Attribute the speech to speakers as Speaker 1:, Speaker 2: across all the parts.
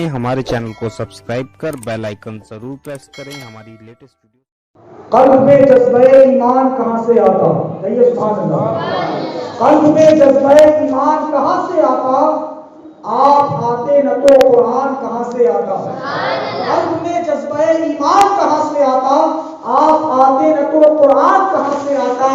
Speaker 1: ہمارے چینل کو سبسکرائب کر بیل آئیکن ضرور پریس کریں ہماری لیٹسٹ ویڈیو۔
Speaker 2: قلب میں جذبہ ایمان کہاں سے آتا؟ کہیے سبحان اللہ۔ قلب میں جذبہ ایمان کہاں سے آتا؟ آپ آتے نہ تو قرآن کہاں سے آتا؟ قلب میں جذبہ ایمان کہاں سے آتا؟ آپ آتے نہ تو قرآن کہاں سے آتا؟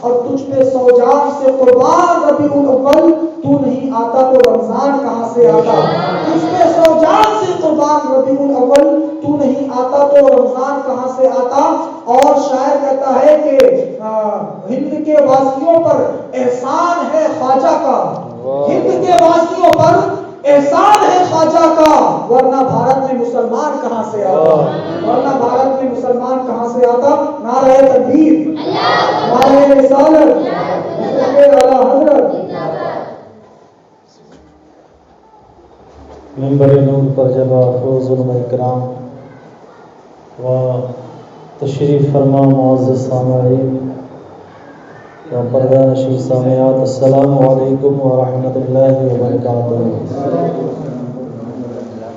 Speaker 2: اور تجھ پہ سو جان سے قربان ربیع الاول تو نہیں آتا تو رمضان کہاں سے آتا؟ تجھ پہ سو جان سے قربان ربیع الاول تو نہیں آتا تو رمضان کہاں سے آتا؟ اور شاعر کہتا ہے کہ ہند کے واسیوں پر احسان ہے خواجہ کا، ہند کے واسیوں پر احسان ہے خواجہ کا، ورنہ بھارت میں مسلمان کہاں سے آتا؟ ورنہ بھارت میں مسلمان کہاں سے آتا؟ نعرہ تکبیر، نعرہ رسالت، مصطفی اعلی حضرت۔
Speaker 3: منبر نور پر جب افروز علماء کرام و تشریف فرما معزز سامعین و پردہ نشین سامعات، السلام علیکم ورحمۃ اللہ وبرکاتہ۔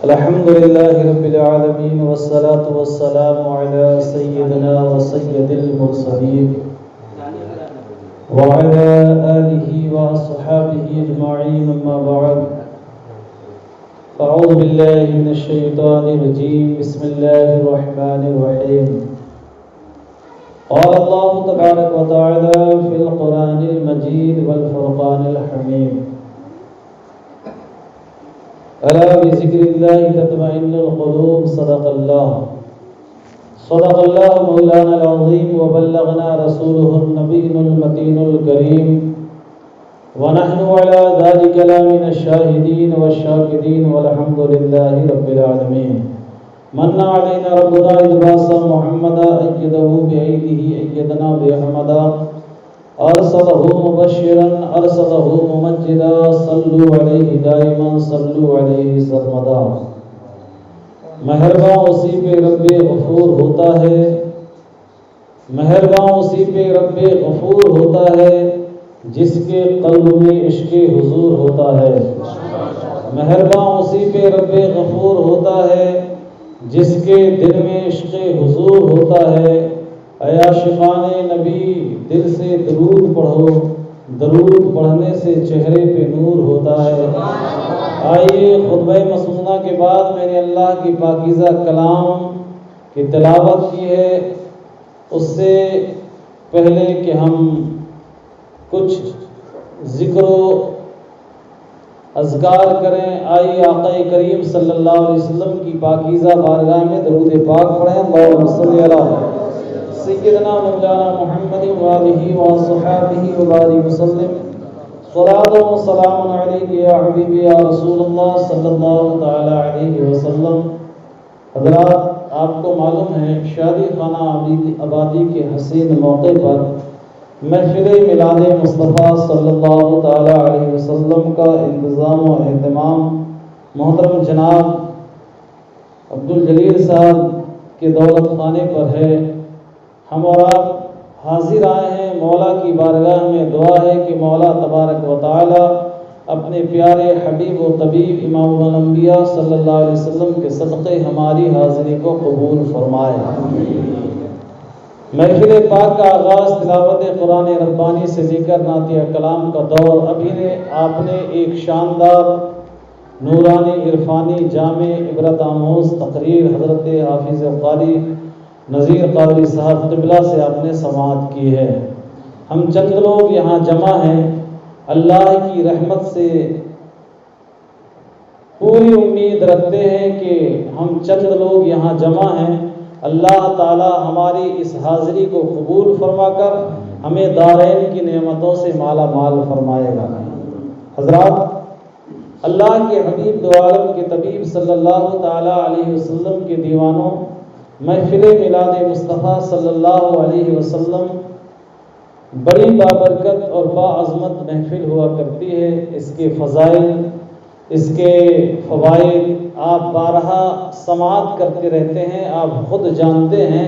Speaker 3: الحمد للہ رب العالمین والصلاة والسلام علی سیدنا و سید المرسلین وعلی آلہ واصحابہ اجمعین، اما بعد، اعوذ باللہ من الشیطان الرجیم، بسم اللہ الرحمن الرحیم۔ قال اللہ تبارک و تعالی فی القرآن المجید والفرقان الحمید، الا بذکر اللہ تطمئن القلوب، صدق اللہ مولانا العظیم وبلغنا رسولہ النبی المتین الکریم، ونحن على ذلك لمن الشاهدين والشاكرين والحمد لله رب العالمين۔ من علينا ربنا إذ بعث محمدا أيده بأيده أيدنا بأحمدا، أرسله مبشرا أرسله ممجدا، صلوا عليه دائما صلوا عليه سرمدا۔ مہرباں اسی پہ رب غفور ہوتا ہے، مہرباں اسی پہ رب غفور ہوتا ہے جس کے قلب میں عشق حضور ہوتا ہے، مہرباں اسی پہ رب غفور ہوتا ہے جس کے دل میں عشق حضور ہوتا ہے۔ اے عاشقان نبی دل سے درود پڑھو، درود پڑھنے سے چہرے پہ نور ہوتا ہے۔ آئیے خطبہ مسنونہ کے بعد میں نے اللہ کی پاکیزہ کلام کی تلاوت کی ہے، اس سے پہلے کہ ہم کچھ ذکر و اذکار کریں، آئیے آقا کریم صلی اللہ علیہ وسلم کی پاکیزہ بارگاہ میں درود پاک پڑھیں۔ اللہم صلی علی سیدنا مولانا محمد وآلہ وصحبہ وبارک وسلم، صلاۃ و سلام علیک یا حبیبی یا رسول اللہ صلی اللہ تعالی علیہ وسلم۔ حضرات، آپ کو معلوم ہے شادی خانہ آبادی کے حسین موقع پر محفل میلاد مصطفیٰ صلی اللہ تعالی علیہ وسلم کا انتظام و اہتمام محترم جناب عبدالجلیل صاحب کے دولت خانے پر ہے۔ ہم اور آپ حاضر آئے ہیں، مولا کی بارگاہ میں دعا ہے کہ مولا تبارک و تعالی اپنے پیارے حبیب و طبیب امام الانبیاء صلی اللہ علیہ وسلم کے صدقے ہماری حاضری کو قبول فرمائے۔ محفل پاک کا آغاز تلاوت قرآن ربانی سے لے کر نعتیہ کلام کا دور، ابھی آپ نے ایک شاندار نورانی عرفانی جامع عبرت آموز تقریر حضرت حافظ قاری نذیر قادری صاحب قبلہ سے آپ نے سماعت کی ہے۔ ہم چند لوگ یہاں جمع ہیں، اللہ کی رحمت سے پوری امید رکھتے ہیں کہ ہم چند لوگ یہاں جمع ہیں، اللہ تعالی ہماری اس حاضری کو قبول فرما کر ہمیں دارین کی نعمتوں سے مالا مال فرمائے گا۔ حضرات، اللہ کے حبیب دو عالم کے طبیب صلی اللہ تعالی علیہ وسلم کے دیوانوں، محفل میلاد مصطفیٰ صلی اللہ علیہ وسلم بڑی بابرکت اور باعظمت محفل ہوا کرتی ہے۔ اس کے فضائل، اس کے فوائد آپ بارہا سماعت کرتے رہتے ہیں، آپ خود جانتے ہیں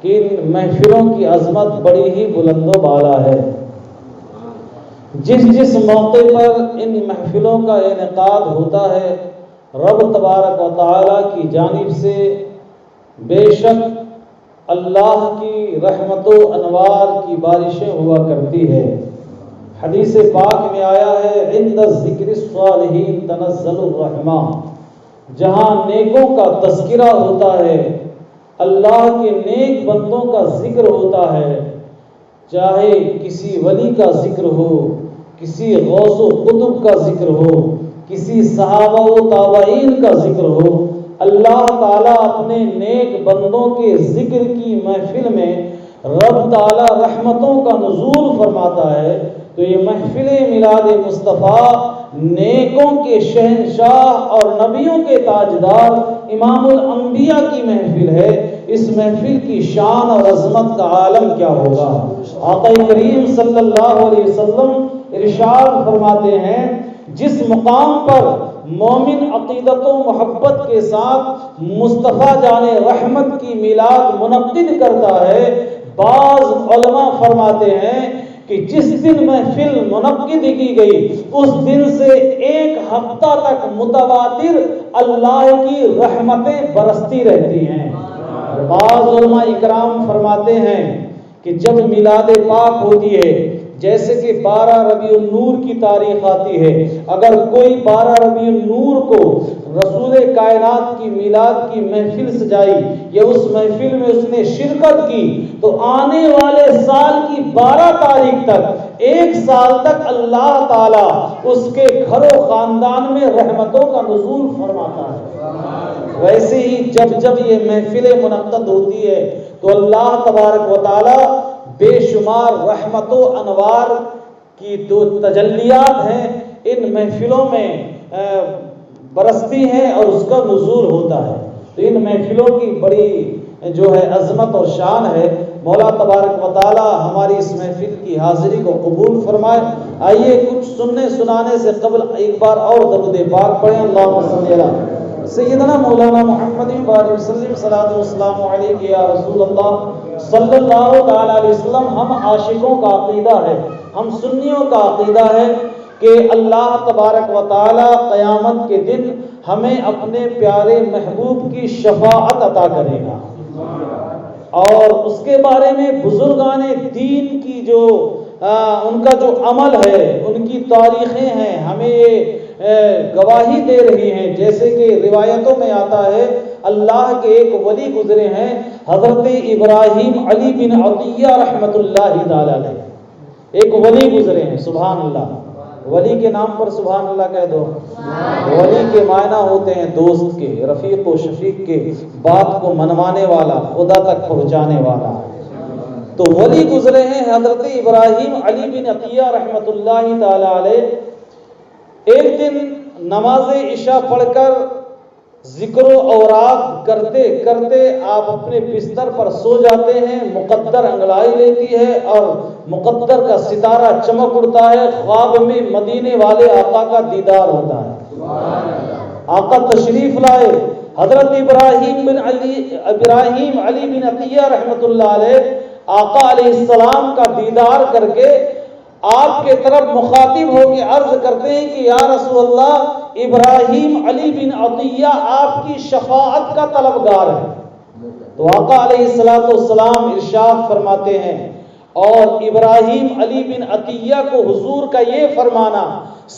Speaker 3: کہ ان محفلوں کی عظمت بڑی ہی بلند و بالا ہے۔ جس موقع پر ان محفلوں کا انعقاد ہوتا ہے رب تبارک و تعالی کی جانب سے بے شک اللہ کی رحمت و انوار کی بارشیں ہوا کرتی ہے۔ حدیث پاک میں آیا ہے عند ذکر الصالحین تنزل الرحمہ، جہاں نیکوں کا تذکرہ ہوتا ہے، اللہ کے نیک بندوں کا ذکر ہوتا ہے، چاہے کسی ولی کا ذکر ہو، کسی غوث و قطب کا ذکر ہو، کسی صحابہ و تابعین کا ذکر ہو، اللہ تعالیٰ اپنے نیک بندوں کے ذکر کی محفل میں رب تعالیٰ رحمتوں کا نزول فرماتا ہے۔ تو یہ محفل میلاد مصطفیٰ نیکوں کے شہنشاہ اور نبیوں کے تاجدار امام الانبیاء کی محفل ہے۔ اس محفل کی شان اور عظمت کا عالم کیا ہوگا۔ آقا کریم صلی اللہ علیہ وسلم ارشاد فرماتے ہیں جس مقام پر مومن عقیدت و محبت کے ساتھ مصطفیٰ جان رحمت کی میلاد منعقد کرتا ہے، بعض علماء فرماتے ہیں کہ جس دن محفل منعقد کی گئی اس دن سے ایک ہفتہ تک متواتر اللہ کی رحمتیں برستی رہتی ہیں۔ بعض علماء اکرام فرماتے ہیں کہ جب میلاد پاک ہوتی ہے، جیسے کہ 12 ربیع النور کی تاریخ آتی ہے، اگر کوئی 12 ربیع النور کو رسول کائنات کی میلاد کی محفل سجائی یا اس محفل میں اس نے شرکت کی تو آنے والے سال کی 12 تاریخ تک، ایک سال تک اللہ تعالیٰ اس کے گھر و خاندان میں رحمتوں کا نزول فرماتا ہے۔ ویسے ہی جب جب یہ محفل منعقد ہوتی ہے تو اللہ تبارک و تعالیٰ بے شمار رحمت و انوار کی دو تجلیات ہیں ان محفلوں میں برستی ہیں اور اس کا نزول ہوتا ہے۔ تو ان محفلوں کی بڑی جو ہے عظمت اور شان ہے۔ مولا تبارک و تعالی ہماری اس محفل کی حاضری کو قبول فرمائے۔ آئیے کچھ سننے سنانے سے قبل ایک بار اور درود پاک پڑھیں۔ اللہم صلی علی سیدنا مولانا محمد وسلم صلاۃ والسلام علیہ یا رسول اللہ صلی اللہ تعالی علیہ وسلم۔ ہم عاشقوں کا عقیدہ ہے، ہم سنیوں کا عقیدہ ہے کہ اللہ تبارک و تعالی قیامت کے دن ہمیں اپنے پیارے محبوب کی شفاعت عطا کرے گا، اور اس کے بارے میں بزرگان دین کی جو ان کا جو عمل ہے، ان کی تاریخیں ہیں، ہمیں یہ گواہی دے رہی ہیں۔ جیسے کہ روایتوں میں آتا ہے اللہ کے ایک ولی گزرے ہیں حضرت ابراہیم علی بن عطیہ رحمت اللہ تعالی علیہ، ایک ولی گزرے ہیں۔ سبحان اللہ، ولی کے نام پر سبحان اللہ کہہ دو۔ ولی کے معنی ہوتے ہیں دوست کے، رفیق و شفیق کے، بات کو منوانے والا، خدا تک پہنچانے والا۔ تو ولی گزرے ہیں حضرت ابراہیم علی بن عطیہ رحمت اللہ تعالی علیہ۔ ایک دن نماز عشاء پڑھ کر ذکر و اوراد کرتے کرتے آپ اپنے بستر پر سو جاتے ہیں، مقدر انگڑائی لیتی ہے اور مقدر کا ستارہ چمک اڑتا ہے، خواب میں مدینے والے آقا کا دیدار ہوتا ہے۔ آقا تشریف لائے، حضرت ابراہیم علی بن عطیہ رحمت اللہ علیہ آقا علیہ السلام کا دیدار کر کے آپ کے طرف مخاطب ہو کے عرض کرتے ہیں کہ یا رسول اللہ، ابراہیم علی بن عطیہ آپ کی شفاعت کا طلبگار ہے۔ تو آقا علیہ السلام ارشاد فرماتے ہیں، اور ابراہیم علی بن عطیہ کو حضور کا یہ فرمانا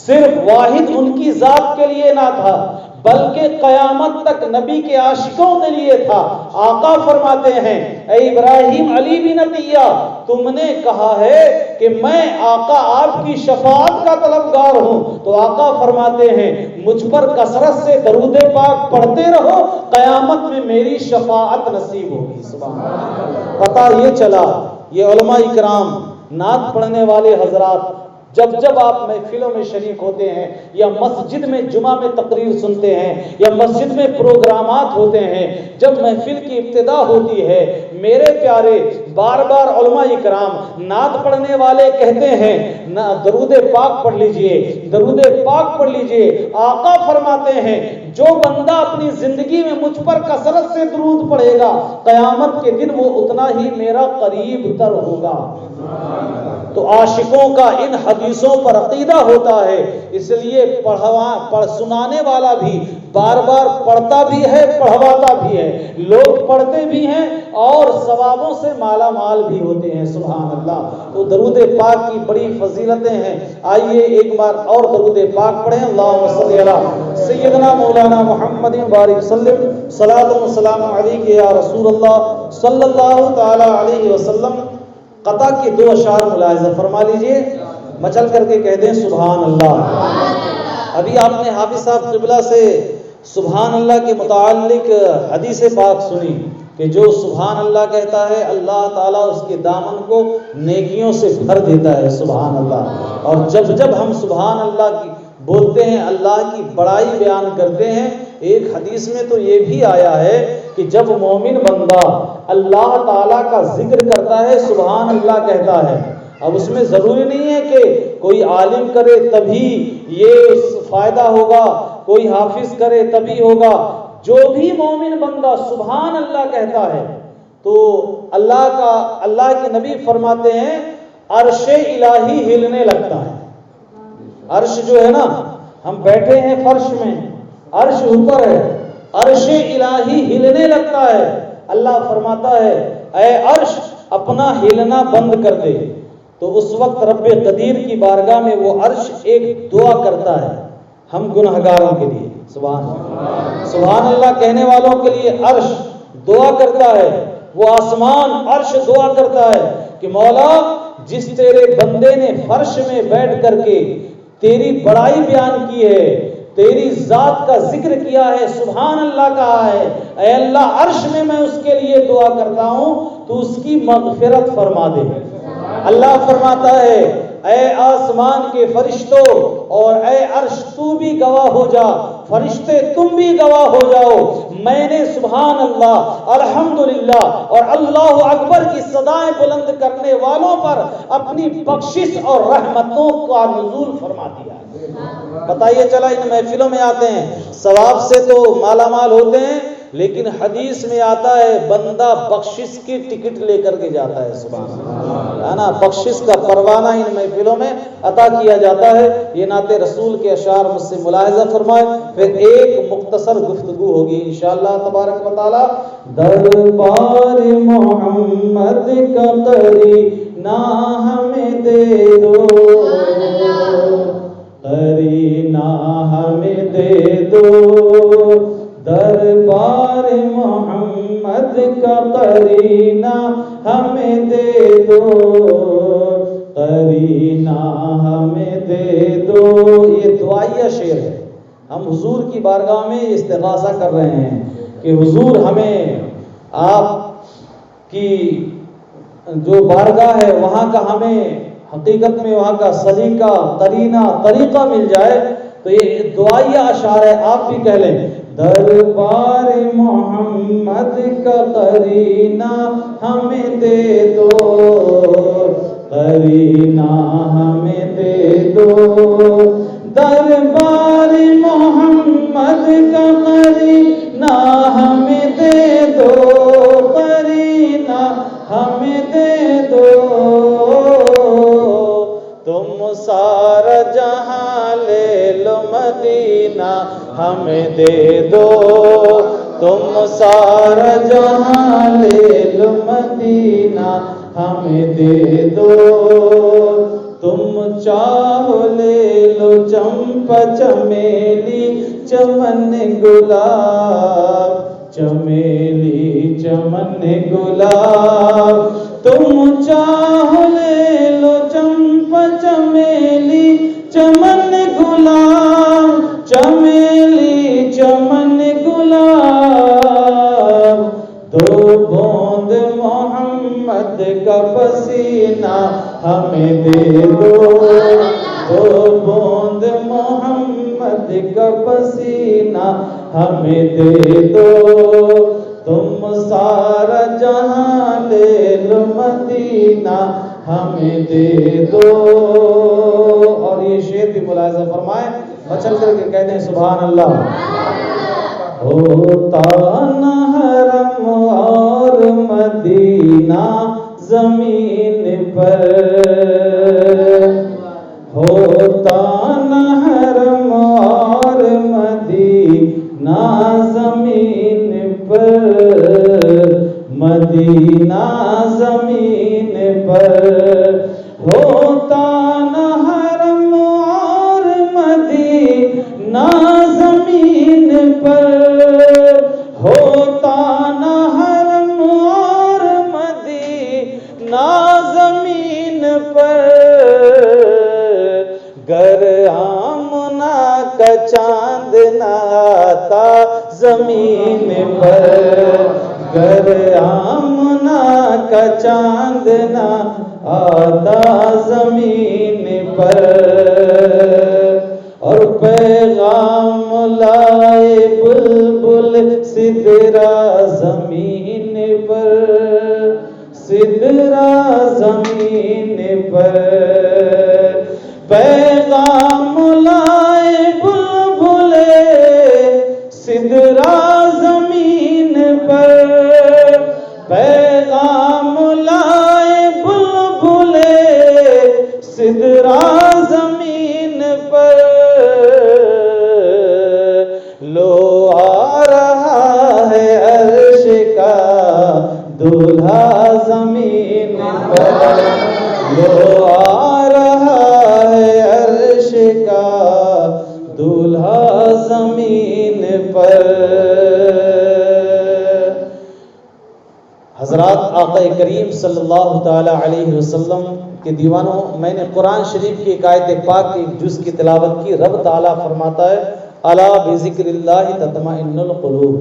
Speaker 3: صرف واحد ان کی ذات کے لیے نہ تھا بلکہ قیامت تک نبی کے عاشقوں کے لیے تھا۔ آقا فرماتے ہیں اے ابراہیم علی بن عطیہ، تم نے کہا ہے کہ میں آقا آپ کی شفاعت کا طلبگار ہوں، تو آقا فرماتے ہیں مجھ پر کثرت سے درود پاک پڑھتے رہو، قیامت میں میری شفاعت نصیب ہوگی۔ سبحان اللہ۔ پتہ یہ چلا، یہ علماء اکرام، نعت پڑھنے والے حضرات، جب آپ محفلوں میں شریک ہوتے ہیں یا مسجد میں جمعہ میں تقریر سنتے ہیں یا مسجد میں پروگرامات ہوتے ہیں، جب محفل کی ابتدا ہوتی ہے، میرے پیارے بار بار علماء اکرام نعت پڑھنے والے کہتے ہیں درود پاک پڑھ لیجئے، درود پاک پڑھ لیجئے۔ آقا فرماتے ہیں جو بندہ اپنی زندگی میں مجھ پر کثرت سے درود پڑھے گا، قیامت کے دن وہ اتنا ہی میرا قریب تر ہوگا۔ تو عاشقوں کا ان حدیثوں پر عقیدہ ہوتا ہے، اس لیے سنانے والا بھی بار بار پڑھتا بھی ہے، پڑھواتا بھی ہے، لوگ پڑھتے بھی ہیں اور ثوابوں سے مالا مال بھی ہوتے ہیں۔ سبحان اللہ۔ تو درود پاک کی بڑی فضیلتیں ہیں۔ آئیے ایک بار اور درود پاک پڑھیں۔ اللہم صلی علی سیدنا مولانا محمد بارک وسلم، صلاۃ و سلام علیک یا رسول اللہ صلی اللہ تعالی علیہ وسلم۔ قطع کے 2 اشعار ملاحظہ فرما لیجئے، مچل کر کے کہہ دیں سبحان اللہ۔ ابھی آپ نے حافظ صاحب قبلہ سے سبحان اللہ کے متعلق حدیث پاک سنی کہ جو سبحان اللہ کہتا ہے اللہ تعالیٰ اس کے دامن کو نیکیوں سے بھر دیتا ہے۔ سبحان اللہ۔ اور جب جب ہم سبحان اللہ کی بولتے ہیں، اللہ کی بڑائی بیان کرتے ہیں، ایک حدیث میں تو یہ بھی آیا ہے کہ جب مومن بندہ اللہ تعالیٰ کا ذکر کرتا ہے، سبحان اللہ کہتا ہے، اب اس میں ضروری نہیں ہے کہ کوئی عالم کرے تبھی یہ فائدہ ہوگا، کوئی حافظ کرے تبھی ہوگا، جو بھی مومن بندہ سبحان اللہ کہتا ہے تو اللہ کے نبی فرماتے ہیں عرش الہی ہلنے لگتا ہے۔ عرش جو ہے نا، ہم بیٹھے ہیں فرش میں، عرش اوپر ہے، عرش الہی ہلنے لگتا ہے۔ اللہ فرماتا ہے اے عرش اپنا ہلنا بند کر دے، تو اس وقت رب قدیر کی بارگاہ میں وہ عرش ایک دعا کرتا ہے ہم گنہگاروں کے لیے۔ سبحان اللہ کہنے والوں کے لیے عرش دعا کرتا ہے، وہ آسمان عرش دعا کرتا ہے کہ مولا جس تیرے بندے نے فرش میں بیٹھ کر کے تیری بڑائی بیان کی ہے، تیری ذات کا ذکر کیا ہے، سبحان اللہ کہا ہے، اے اللہ عرش میں میں اس کے لیے دعا کرتا ہوں تو اس کی مغفرت فرما دے۔ اللہ فرماتا ہے اے آسمان کے فرشتوں اور اے عرش تو بھی گواہ ہو جا، فرشتے تم بھی گواہ ہو جاؤ، میں نے سبحان اللہ، الحمدللہ اور اللہ اکبر کی صدائیں بلند کرنے والوں پر اپنی بخشش اور رحمتوں کا نزول فرما دیا۔ بتائیے چلا ان محفلوں میں آتے ہیں، ثواب سے تو مالا مال ہوتے ہیں، لیکن حدیث میں آتا ہے بندہ بخشش کی ٹکٹ لے کر کے جاتا ہے۔ سبحان اللہ، ہے نا، بخشش کا پروانہ ان محفلوں میں عطا کیا جاتا ہے۔ یہ نعت رسول کے اشعار مجھ سے ملاحظہ فرمائے، پھر ایک مختصر گفتگو ہوگی انشاءاللہ تبارک و تعالی۔ دربار محمد کا قرینہ ہمیں دے دو، قرینہ ہمیں دے دو، دربار محمد کا قرینہ ہمیں دے دو، قرینہ ہمیں دے دو۔ یہ دعائیہ شعر ہے، ہم حضور کی بارگاہ میں استغاثہ کر رہے ہیں کہ حضور ہمیں آپ کی جو بارگاہ ہے وہاں کا ہمیں حقیقت میں وہاں کا سلیقہ قرینہ طریقہ مل جائے۔ تو یہ دعائیہ اشعار ہے، آپ بھی کہہ لیں دربار محمد کا قرینہ ہمیں دے دو، قرینہ ہمیں دے دو، دربار محمد کا قرینہ ہمیں دے دو، قرینہ ہمیں دے دو، تم سارا جہاں لے لو مدینہ ہمیں دے دو، تم سارا جہاں لے لو مدینہ ہمیں دے دو، تم چاہو لے لو چمپا چمیلی چمن گلاب، چمیلی چمن گلاب، تم چاہو لے لو چمپا چمیلی چمن گلاب، چمیلی چمن گلاب، دو بوند محمد کا پسینہ ہمیں دے دو، دو بوند محمد کا پسینہ ہمیں دے دو، تم سارا جہاں لے لو مدینہ ہمیں دے دو۔ اور یہ شعر بھی ملاحظہ فرمائیں، مچل کر کے کہتے ہیں سبحان اللہ۔ ہوتا نہ حرم اور مدینہ زمین پر ہوتا نہ حرم اور مدینہ زمین پر، مدینہ زمین پر ہوتا نہ حرم اور مدینہ زمین پر، ہوتا نہ حرم اور مدینہ زمین پر، گر آمنہ کا چاند نہ آتا زمین پر، گر آمنہ کا چاند نہ آتا زمین پر، اور پیغام لائے بلبل سدرا زمین پر، سدرا زمین پر، پیغام لائے بلبل سدرا زمین پر، پیغام لائے بلبل سدرا زمین پر، لو آ رہا ہے عرش کا دولہا زمین پر، لو آ رہا ہے عرش کا دولہا زمین پر۔ حضرات، آقا کریم صلی اللہ تعالی علیہ وسلم کے دیوانوں، میں نے قرآن شریف کی ایک آیت پاک کی ایک جز کی تلاوت کی۔ رب تعالیٰ فرماتا ہے الا بذکر اللہ تطمئن القلوب،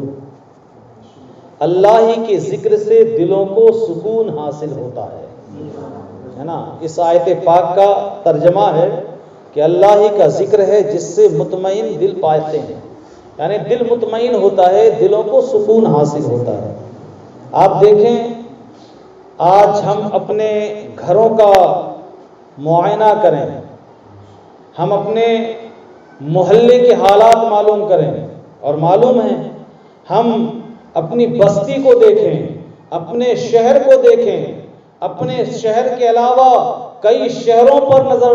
Speaker 3: اللہ ہی کے ذکر سے دلوں کو سکون حاصل ہوتا ہے نا۔ اس آیت پاک کا ترجمہ ہے کہ اللہ ہی کا ذکر ہے جس سے مطمئن دل پاتے ہیں، یعنی دل مطمئن ہوتا ہے، دلوں کو سکون حاصل ہوتا ہے۔ آپ دیکھیں، آج ہم اپنے گھروں کا معائنہ کریں، ہم اپنے محلے کے حالات معلوم کریں، اور معلوم ہے ہم اپنی بستی کو دیکھیں، اپنے شہر کو دیکھیں، اپنے شہر کے علاوہ کئی شہروں پر نظر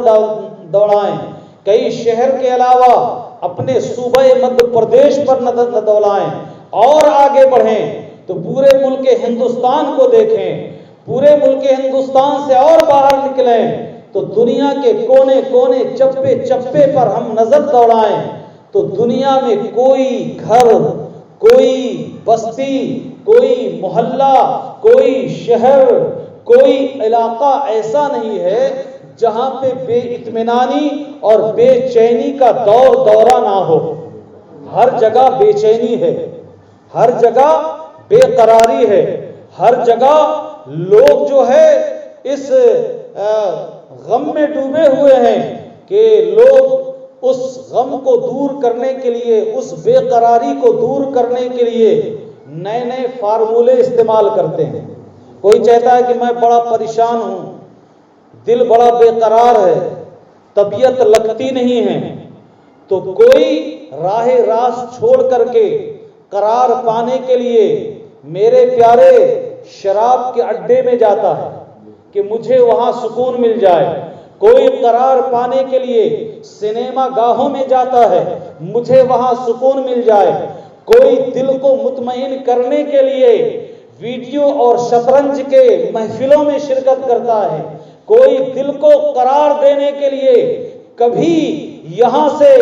Speaker 3: دوڑائیں، کئی شہر کے علاوہ اپنے صوبہ مدھیہ پردیش پر نظر دوڑائیں، اور آگے بڑھیں تو پورے ملک ہندوستان کو دیکھیں، پورے ملک ہندوستان سے اور باہر نکلیں تو دنیا کے کونے کونے چپے چپے پر ہم نظر دوڑائیں تو دنیا میں کوئی گھر، کوئی بستی، کوئی محلہ، کوئی شہر، کوئی علاقہ ایسا نہیں ہے جہاں پہ بے اطمینانی اور بے چینی کا دورہ نہ ہو۔ ہر جگہ بے چینی ہے، ہر جگہ بے قراری ہے، ہر جگہ لوگ جو ہے اس غم میں ڈوبے ہوئے ہیں کہ لوگ اس غم کو دور کرنے کے لیے، اس بے قراری کو دور کرنے کے لیے نئے نئے فارمولے استعمال کرتے ہیں۔ کوئی چاہتا ہے کہ میں بڑا پریشان ہوں، دل بڑا بے قرار ہے، طبیعت لگتی نہیں ہے، تو کوئی راہ راست چھوڑ کر کے قرار پانے کے لیے میرے پیارے شراب کے اڈے میں جاتا ہے کہ مجھے وہاں سکون مل جائے، کوئی قرار پانے کے لیے سنیما گاہوں میں جاتا ہے مجھے وہاں سکون مل جائے، کوئی دل کو مطمئن کرنے کے لیے ویڈیو اور شطرنج کے محفلوں میں شرکت کرتا ہے، کوئی دل کو قرار دینے کے لیے کبھی یہاں سے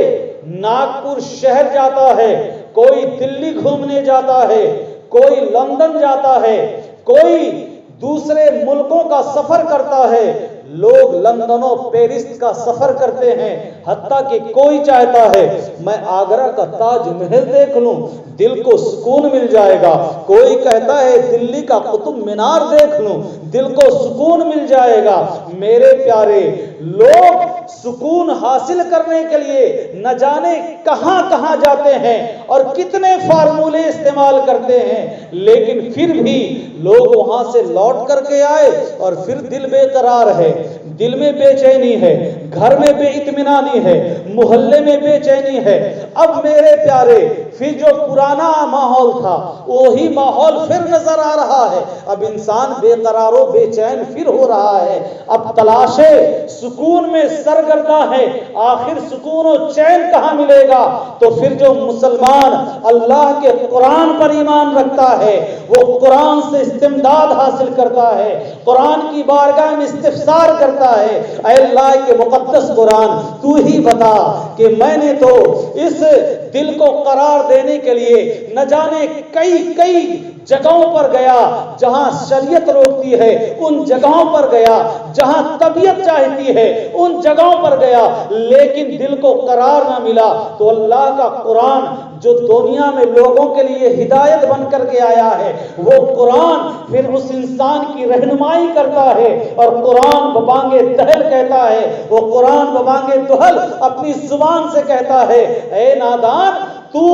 Speaker 3: ناگپور شہر جاتا ہے، کوئی دلی گھومنے جاتا ہے، کوئی لندن جاتا ہے، کوئی دوسرے ملکوں کا سفر کرتا ہے۔ لوگ لندن و پیرس کا سفر کرتے ہیں، حتیٰ کہ کوئی چاہتا ہے میں آگرہ کا تاج محل دیکھ لوں، دل کو سکون مل جائے گا، کوئی کہتا ہے دلی کا قطب مینار دیکھ لوں، دل کو سکون مل جائے گا۔ میرے پیارے، لوگ سکون حاصل کرنے کے لیے نہ جانے کہاں کہاں جاتے ہیں اور کتنے فارمولے استعمال کرتے ہیں، لیکن پھر بھی لوگ وہاں سے لوٹ کر کے آئے اور پھر دل بے قرار ہے، دل میں بے چینی ہے، گھر میں بے اطمینانی ہے، محلے میں بے چینی ہے۔ اب میرے پیارے، پھر جو پرانا ماحول تھا وہی ماحول پھر نظر آ رہا ہے. اب انسان بے قرار و بے چین پھر ہو رہا ہے. اب تلاش سکون میں سرگرداں ہے. آخر سکون و چین کہاں ملے گا؟ تو پھر جو مسلمان اللہ کے قرآن پر ایمان رکھتا ہے وہ قرآن سے استمداد حاصل کرتا ہے, قرآن کی بارگاہ میں استفسار کرتا ہے, اے اللہ کے مقدس قرآن تو ہی بتا کہ میں نے تو اس دل کو قرار دینے کے لیے نہ جانے کئی جگہوں پر گیا جہاں شریعت روکتی ہے, ان جگہوں پر گیا جہاں طبیعت چاہتی ہے, ان جگہوں پر گیا, لیکن دل کو قرار نہ ملا. تو اللہ کا قرآن جو دنیا میں لوگوں کے لیے ہدایت بن کر کے آیا ہے وہ قرآن پھر اس انسان کی رہنمائی کرتا ہے. اور قرآن ببانگے دہل کہتا ہے, وہ قرآن ببانگے دہل اپنی زبان سے کہتا ہے, اے نادان تو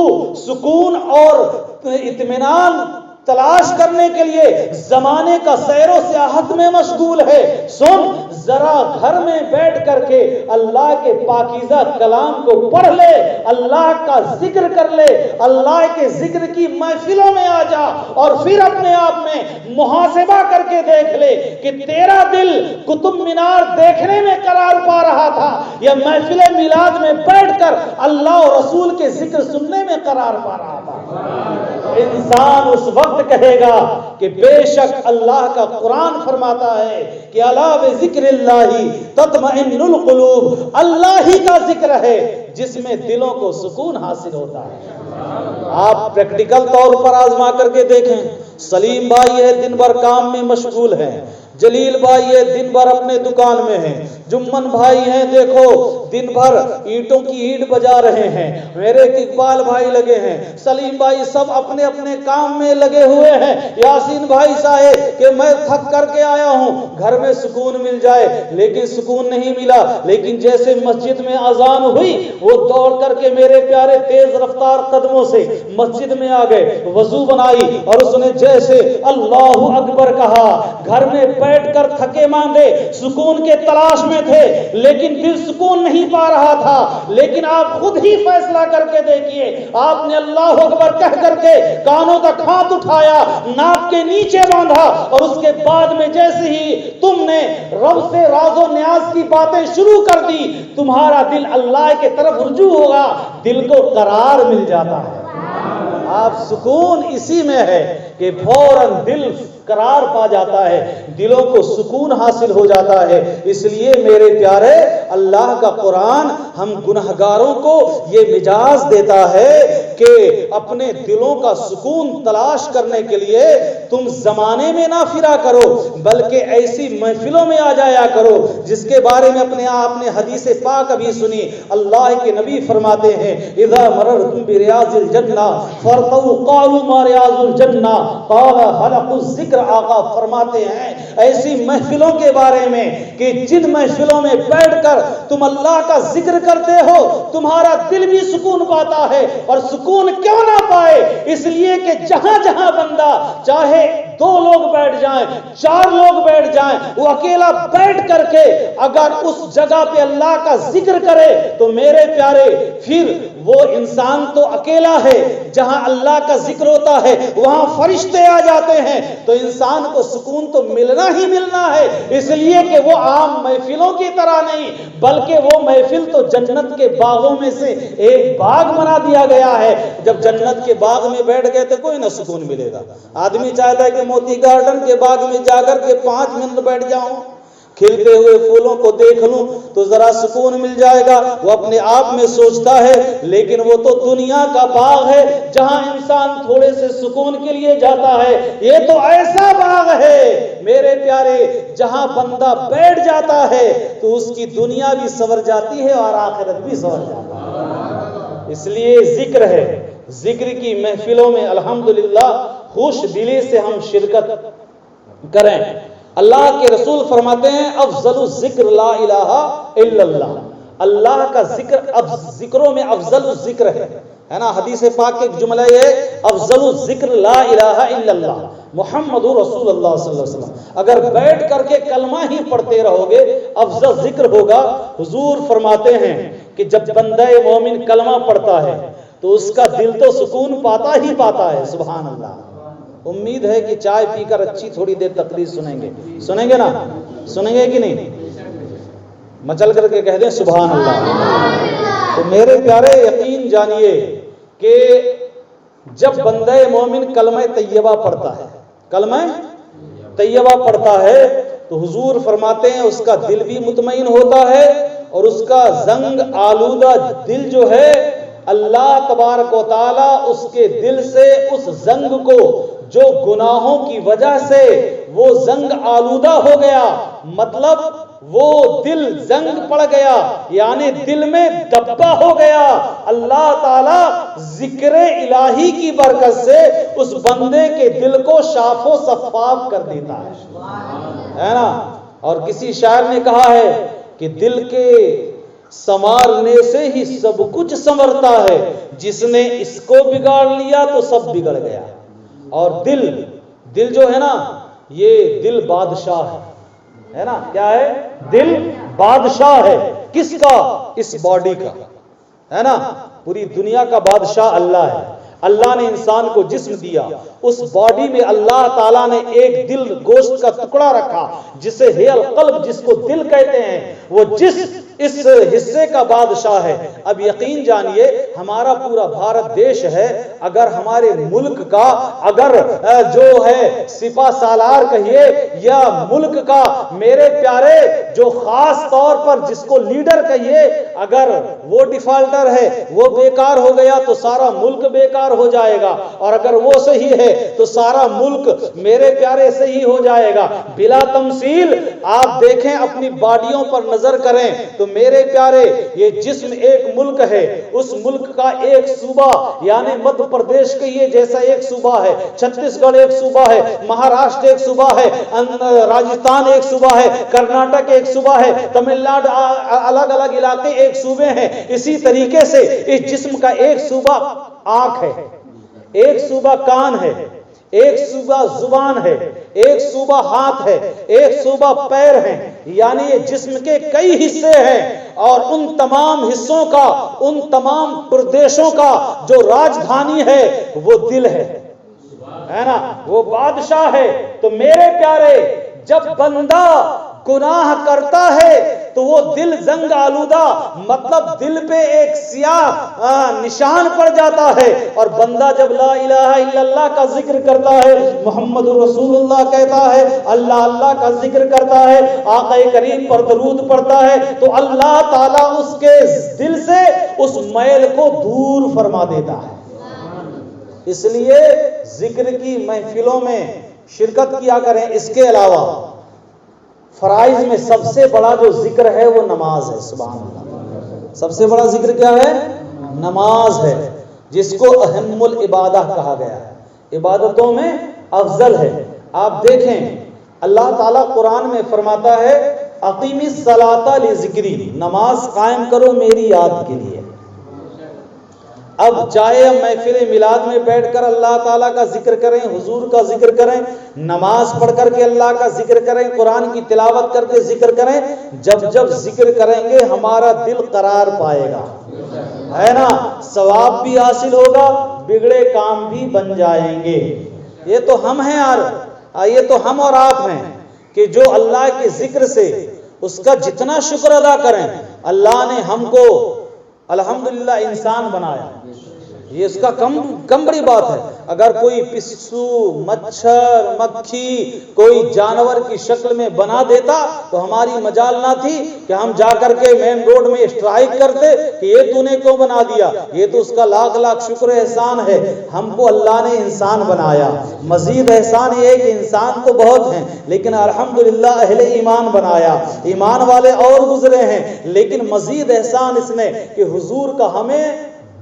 Speaker 3: سکون اور اطمینان تلاش کرنے کے لیے زمانے کا سیر و سیاحت میں مشغول ہے. سن ذرا گھر میں بیٹھ کر کے اللہ کے پاکیزہ کلام کو پڑھ لے, اللہ کا ذکر کر لے, اللہ کے ذکر کی محفلوں میں آ جا اور پھر اپنے آپ میں محاسبہ کر کے دیکھ لے کہ تیرا دل قطب مینار دیکھنے میں قرار پا رہا تھا یا محفل میلاد میں بیٹھ کر اللہ اور رسول کے ذکر سننے میں قرار پا رہا تھا. انسان اس وقت کہے گا کہ بے شک اللہ کا قرآن فرماتا ہے کہ الا بذکر اللہ تطمئن القلوب, اللہ ہی کا ذکر ہے جس میں دلوں کو سکون حاصل ہوتا ہے. آپ پریکٹیکل طور پر آزما کر کے دیکھیں. سلیم بھائی ہے دن بھر کام میں مشغول ہیں, جلیل بھائی ہے دن بھر اپنے دکان میں ہیں, جمن بھائی ہیں دیکھو دن بھر اینٹوں کی اینٹ بجا رہے ہیں, میرے اقبال بھائی لگے ہیں, سلیم بھائی سب اپنے اپنے کام میں لگے ہوئے ہیں. یاسین بھائی صاحب کہ میں تھک کر کے آیا ہوں, گھر میں سکون مل جائے, لیکن سکون نہیں ملا. لیکن جیسے مسجد میں اذان ہوئی وہ دوڑ کر کے میرے پیارے تیز رفتار قدموں سے مسجد میں آ گئے, وضو بنائی اور اس نے جیسے اللہ اکبر کہا. گھر میں بیٹھ کر تھکے ماندے سکون کے تلاش میں تھے لیکن دل سکون نہیں پا رہا تھا. لیکن آپ خود ہی فیصلہ کر کے دیکھیے, آپ نے اللہ اکبر کہہ کر کے کانوں تک ہاتھ اٹھایا, ناک کے نیچے باندھا اور اس کے بعد میں جیسے ہی تم نے رب سے راز و نیاز کی باتیں شروع کر دی تمہارا دل اللہ کے طرف رجوع ہوگا, دل کو قرار مل جاتا ہے. آپ سکون اسی میں ہے کہ فوراً دل قرار پا جاتا ہے, دلوں کو سکون حاصل ہو جاتا ہے. اس لیے میرے پیارے اللہ کا قرآن ہم گنہگاروں کو یہ مجاز دیتا ہے کہ اپنے دلوں کا سکون تلاش کرنے کے لیے تم زمانے میں نہ پھرا کرو بلکہ ایسی محفلوں میں آ جایا کرو جس کے بارے میں اپنے آپ نے حدیث پاک ابھی سنی. اللہ کے نبی فرماتے ہیں اذا مررتم بریاض الجنہ فرتوا قالوا ما ریاض الجنہ قال حلق الذکر. آقا فرماتے ہیں ایسی محفلوں کے بارے میں کہ جن محفلوں میں بیٹھ کر تم اللہ کا ذکر کرتے ہو تمہارا دل بھی سکون پاتا ہے. اور سکون کیوں نہ پائے؟ اس لیے کہ جہاں جہاں بندہ چاہے 2 لوگ بیٹھ جائیں 4 لوگ بیٹھ جائیں, وہ اکیلا بیٹھ کر کے اگر اس جگہ پہ اللہ کا ذکر کرے تو میرے پیارے پھر وہ انسان تو اکیلا ہے, جہاں اللہ کا ذکر ہوتا ہے وہاں فرشتے آ جاتے ہیں, تو انسان کو سکون تو ملنا ہی ملنا ہے. اس لیے کہ وہ عام محفلوں کی طرح نہیں بلکہ وہ محفل تو جنت کے باغوں میں سے ایک باغ بنا دیا گیا ہے. جب جنت کے باغ میں بیٹھ گئے تو کوئی نہ سکون ملے گا. آدمی چاہتا ہے کہ موتی گارڈن کے باغ میں جا کر کے 5 منٹ بیٹھ جاؤں, کھلتے ہوئے پھولوں کو دیکھ لوں تو ذرا سکون مل جائے گا, وہ اپنے آپ میں سوچتا ہے. لیکن وہ تو دنیا کا باغ ہے جہاں انسان تھوڑے سے سکون کے لیے جاتا ہے. یہ تو ایسا باغ ہے میرے پیارے جہاں بندہ بیٹھ جاتا ہے تو اس کی دنیا بھی سنور جاتی ہے اور آخرت بھی سنور جاتا ہے. اس لیے ذکر ہے, ذکر کی محفلوں میں الحمدللہ خوش دلی سے ہم شرکت کریں. اللہ کے رسول فرماتے ہیں افضل الذکر لا الہ الا اللہ. اللہ کا ذکر ذکروں میں افضل الذکر ہے نا. حدیث پاک کے جملہ یہ افضل الذکر لا الہ الا اللہ محمد رسول اللہ صلی اللہ علیہ وسلم. اگر بیٹھ کر کے کلمہ ہی پڑھتے رہو گے افضل ذکر ہوگا. حضور فرماتے ہیں کہ جب بندہ مومن کلمہ پڑھتا ہے تو اس کا دل تو سکون پاتا ہی پاتا ہے. سبحان اللہ. امید ہے کہ چائے پی کر اچھی تھوڑی دیر تقریر سنیں گے نا؟ سنیں گے کہ نہیں؟ مچل کر کے کہہ دیں سبحان اللہ. تو میرے پیارے یقین جانیے کہ جب بندہ مومن کلمہ طیبہ پڑھتا ہے، کلمہ طیبہ پڑھتا ہے، تو حضور فرماتے ہیں اس کا دل بھی مطمئن ہوتا ہے اور اس کا زنگ آلودہ دل جو ہے اللہ تبارک و تعالی اس کے دل سے اس زنگ کو جو گناہوں کی وجہ سے وہ زنگ آلودہ ہو گیا، مطلب وہ دل زنگ پڑ گیا یعنی دل میں دبا ہو گیا، اللہ تعالی ذکر الہی کی برکت سے اس بندے کے دل کو صاف و شفاف کر دیتا ہے نا. اور کسی شاعر نے کہا ہے کہ دل کے سنوارنے سے ہی سب کچھ سنورتا ہے، جس نے اس کو بگاڑ لیا تو سب بگڑ گیا. اور دل جو ہے نا، یہ دل بادشاہ ہے نا. کیا ہے؟ دل بادشاہ ہے. کس کا؟ اس باڈی کا ہے نا. پوری دنیا کا بادشاہ اللہ ہے. اللہ نے انسان کو جسم دیا، اس باڈی میں اللہ تعالیٰ نے ایک دل گوشت کا ٹکڑا رکھا جسے ہے القلب، جس کو دل کہتے ہیں. وہ جس اس حصے کا بادشاہ ہے. اب یقین جانیے ہمارا پورا بھارت دیش ہے، اگر ہمارے ملک کا اگر جو ہے سپہ سالار کہیے یا ملک کا میرے پیارے جو خاص طور پر جس کو لیڈر کہیے، اگر وہ ڈیفالٹر ہے، وہ بیکار ہو گیا تو سارا ملک بیکار ہو جائے گا، اور اگر وہ صحیح ہے تو سارا ملک میرے پیارے صحیح ہو جائے گا. بلا تمثیل آپ دیکھیں، اپنی باڈیوں پر نظر کریں تو میرے پیارے یہ جسم ایک ملک ہے، اس ملک کا ایک صوبہ یعنی مدھیہ پردیش کے یہ جیسا ایک صوبہ ہے، چھتیس گڑھ ایک صوبہ ہے، مہاراشٹر ایک صوبہ ہے، راجستھان ایک صوبہ ہے، کرناٹک ایک صوبہ ہے، تمل ناڈو، الگ الگ علاقے ایک صوبے ہیں. اسی طریقے سے اس جسم کا ایک صوبہ آنکھ ہے، ایک صوبہ کان ہے، ایک صوبہ زبان ہے، ایک صوبہ ہاتھ ہے، ایک صوبہ پیر ہے. یعنی یہ جسم کے کئی حصے ہیں اور ان تمام حصوں کا، ان تمام پردیشوں کا جو راجدھانی ہے وہ دل ہے نا، وہ بادشاہ ہے. تو میرے پیارے جب بندہ گناہ کرتا ہے تو وہ دل زنگ آلودہ، مطلب دل پہ ایک سیاہ نشان پڑ جاتا ہے، اور بندہ جب لا الہ الا اللہ کا ذکر کرتا ہے، محمد رسول اللہ کہتا ہے، اللہ اللہ کا ذکر کرتا ہے، آقا کریم پر درود پڑھتا ہے، تو اللہ تعالیٰ اس کے دل سے اس میل کو دور فرما دیتا ہے. اس لیے ذکر کی محفلوں میں شرکت کیا کریں. اس کے علاوہ فرائض میں سب سے بڑا جو ذکر ہے وہ نماز ہے. سبحان اللہ. سب سے بڑا ذکر کیا ہے؟ نماز ہے، جس کو اہم العبادہ کہا گیا ہے، عبادتوں میں افضل ہے. آپ دیکھیں اللہ تعالیٰ قرآن میں فرماتا ہے اقیم الصلاۃ لذکری، نماز قائم کرو میری یاد کے لیے. اب چاہے ہم محفل میلاد میں بیٹھ کر اللہ تعالیٰ کا ذکر کریں، حضور کا ذکر کریں، نماز پڑھ کر کے اللہ کا ذکر کریں، قرآن کی تلاوت کر کے ذکر کریں، جب جب ذکر کریں گے ہمارا دل قرار پائے گا، ہے نا، ثواب بھی حاصل ہوگا، بگڑے کام بھی بن جائیں گے. یہ تو ہم ہیں یار، یہ تو ہم اور آپ ہیں کہ جو اللہ کے ذکر سے اس کا جتنا شکر ادا کریں. اللہ نے ہم کو الحمدللہ انسان بنایا، یہ اس کا کم بڑی بات ہے. اگر کوئی پسو، مچھر، مکھی کوئی جانور کی شکل میں بنا دیتا تو ہماری مجال نہ تھی کہ ہم جا کر کے مین روڈ میں اسٹرائک کرتے کہ یہ تو نے کیوں بنا دیا. یہ تو اس کا لاکھ لاکھ شکر احسان ہے، ہم کو اللہ نے انسان بنایا. مزید احسان یہ ہے کہ انسان تو بہت ہیں لیکن الحمدللہ اہل ایمان بنایا. ایمان والے اور گزرے ہیں لیکن مزید احسان اس نے کہ حضور کا ہمیں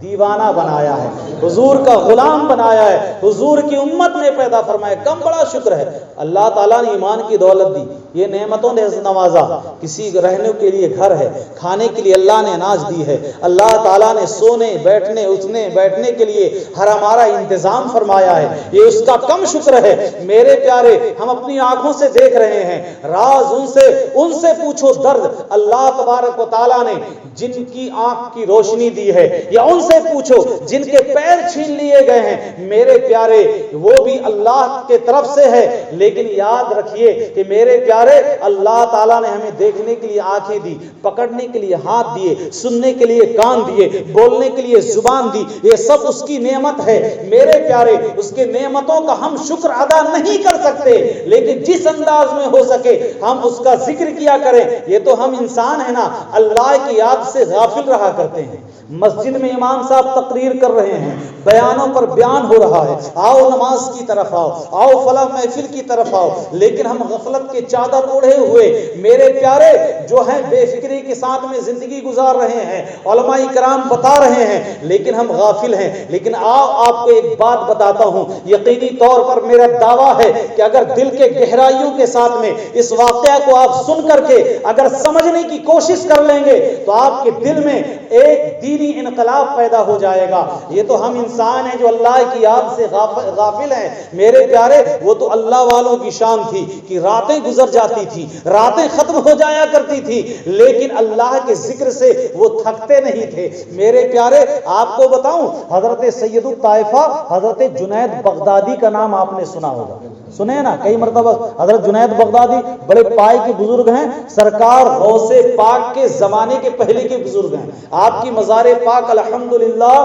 Speaker 3: دیوانہ بنایا ہے، حضور کا غلام بنایا ہے، حضور کی امت میں پیدا فرمایا. کم بڑا شکر ہے. اللہ تعالیٰ نے ایمان کی دولت دی، یہ نعمتوں نے نوازا. کسی رہنے کے لیے گھر ہے، کھانے کے لیے اللہ نے اناج دی ہے، اللہ تعالیٰ نے سونے بیٹھنے اٹھنے بیٹھنے کے لیے ہر ہمارا انتظام فرمایا ہے. یہ اس کا کم شکر ہے. میرے پیارے ہم اپنی آنکھوں سے دیکھ رہے ہیں، راز ان سے پوچھو درد. اللہ تبارک و تعالیٰ نے جن کی آنکھ کی روشنی دی ہے یا ان سے سے پوچھو جن کے پیر چھین لیے گئے ہیں میرے پیارے وہ بھی اللہ کے طرف سے ہے. لیکن یاد رکھیے کہ میرے پیارے اللہ تعالیٰ نے ہمیں دیکھنے کے لیے آنکھیں دی, پکڑنے کے لیے ہاتھ دیے, سننے کے لیے کان دیے, بولنے کے لیے زبان دی. یہ سب اس کی نعمت ہے میرے پیارے. اس کے نعمتوں کا ہم شکر ادا نہیں کر سکتے, لیکن جس انداز میں ہو سکے ہم اس کا ذکر کیا کریں. یہ تو ہم انسان ہیں نا, اللہ کی یاد سے غافل رہا کرتے ہیں. مسجد میں امام صاحب تقریر کر رہے ہیں, بیانوں پر بیان ہو رہا ہے, آؤ نماز کی طرف آؤ, آؤ فلاں محفل کی طرف آؤ, لیکن ہم غفلت کے چادر اوڑھے ہوئے میرے پیارے جو ہیں بے فکری کے ساتھ میں زندگی گزار رہے ہیں. علماء کرام بتا رہے ہیں لیکن ہم غافل ہیں. لیکن آپ کو ایک بات بتاتا ہوں, یقینی طور پر میرا دعویٰ ہے کہ اگر دل کے گہرائیوں کے ساتھ میں اس واقعہ کو آپ سن کر کے اگر سمجھنے کی کوشش کر لیں گے تو آپ کے دل میں ایک دینی انقلاب پیدا ہو جائے گا. یہ تو ہم انسان ہیں جو اللہ کی یاد سے غافل ہیں میرے پیارے. وہ تو اللہ والوں کی شان تھی کہ راتیں گزر جاتی تھی, راتیں ختم ہو جایا کرتی تھی, لیکن اللہ کے ذکر سے وہ تھکتے نہیں تھے میرے پیارے. آپ کو بتاؤں حضرت سید الطائفہ حضرت جنید بغدادی کا نام آپ نے سنا ہوگا, سنے نا کئی مرتبہ. حضرت جنید بغدادی بڑے پائے کے بزرگ ہیں, سرکار غوث پاک کے زمانے کے پہلے کے بزرگ ہیں. آپ کی مزار پاک الحمدللہ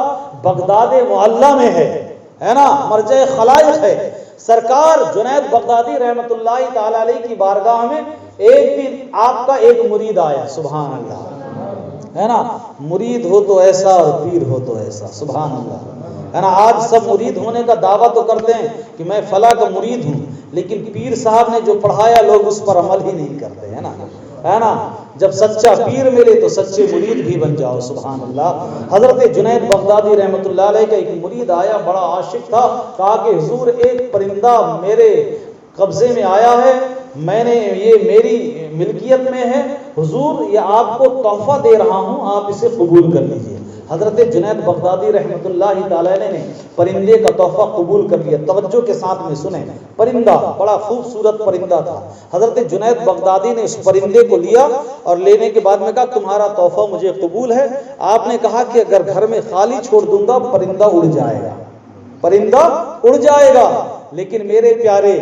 Speaker 3: بغداد معلیٰ میں ہے نا, مرجع خلائق ہے. سرکار جنید بغدادی رحمت اللہ تعالی علیہ کی بارگاہ میں ایک دن آپ کا ایک مرید آیا, سبحان اللہ, ہے نا. مرید ہو تو ایسا اور پیر ہو تو ایسا, سبحان اللہ, ہے نا. آج سب مرید ہونے کا دعویٰ تو کرتے ہیں کہ میں فلاں کا مرید ہوں, لیکن پیر صاحب نے جو پڑھایا لوگ اس پر عمل ہی نہیں کرتے, ہے نا, ہے نا. جب سچا پیر ملے تو سچے مرید بھی بن جاؤ, سبحان اللہ. حضرت جنید بغدادی رحمت اللہ علیہ کا ایک مرید آیا, بڑا عاشق تھا, کہا کہ حضور ایک پرندہ میرے قبضے میں آیا ہے, میں نے یہ میری ملکیت میں ہے, حضور یہ آپ کو تحفہ دے رہا ہوں, آپ اسے قبول کر لیجیے. حضرت جنید بغدادی رحمت اللہ تعالی نے پرندے کا تحفہ قبول کر لیا. توجہ کے ساتھ میں سنیں, پرندہ بڑا خوبصورت پرندہ تھا. حضرت جنید بغدادی نے اس پرندے کو لیا اور لینے کے بعد میں کہا تمہارا تحفہ مجھے قبول ہے. آپ نے کہا کہ اگر گھر میں خالی چھوڑ دوں گا پرندہ اڑ جائے گا, پرندہ اڑ جائے گا. لیکن میرے پیارے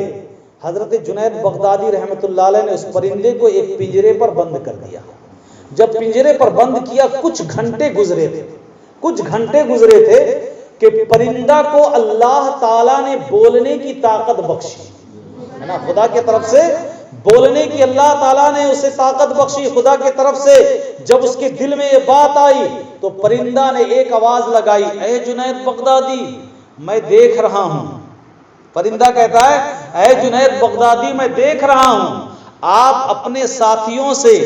Speaker 3: حضرت جنید بغدادی رحمت اللہ علیہ نے اس پرندے کو ایک پنجرے پر بند کر دیا. جب پنجرے پر بند کیا کچھ گھنٹے گزرے تھے کہ پرندہ کو اللہ تعالیٰ نے بولنے کی طاقت بخشی, ہے نا. خدا کی طرف سے بولنے کی اللہ تعالیٰ نے اسے طاقت بخشی خدا کی طرف سے. جب اس کے دل میں یہ بات آئی تو پرندہ نے ایک آواز لگائی, اے جنید بغدادی میں دیکھ رہا ہوں. پرندہ کہتا ہے اے جنید بغدادی میں دیکھ رہا ہوں, آپ اپنے ساتھیوں سے,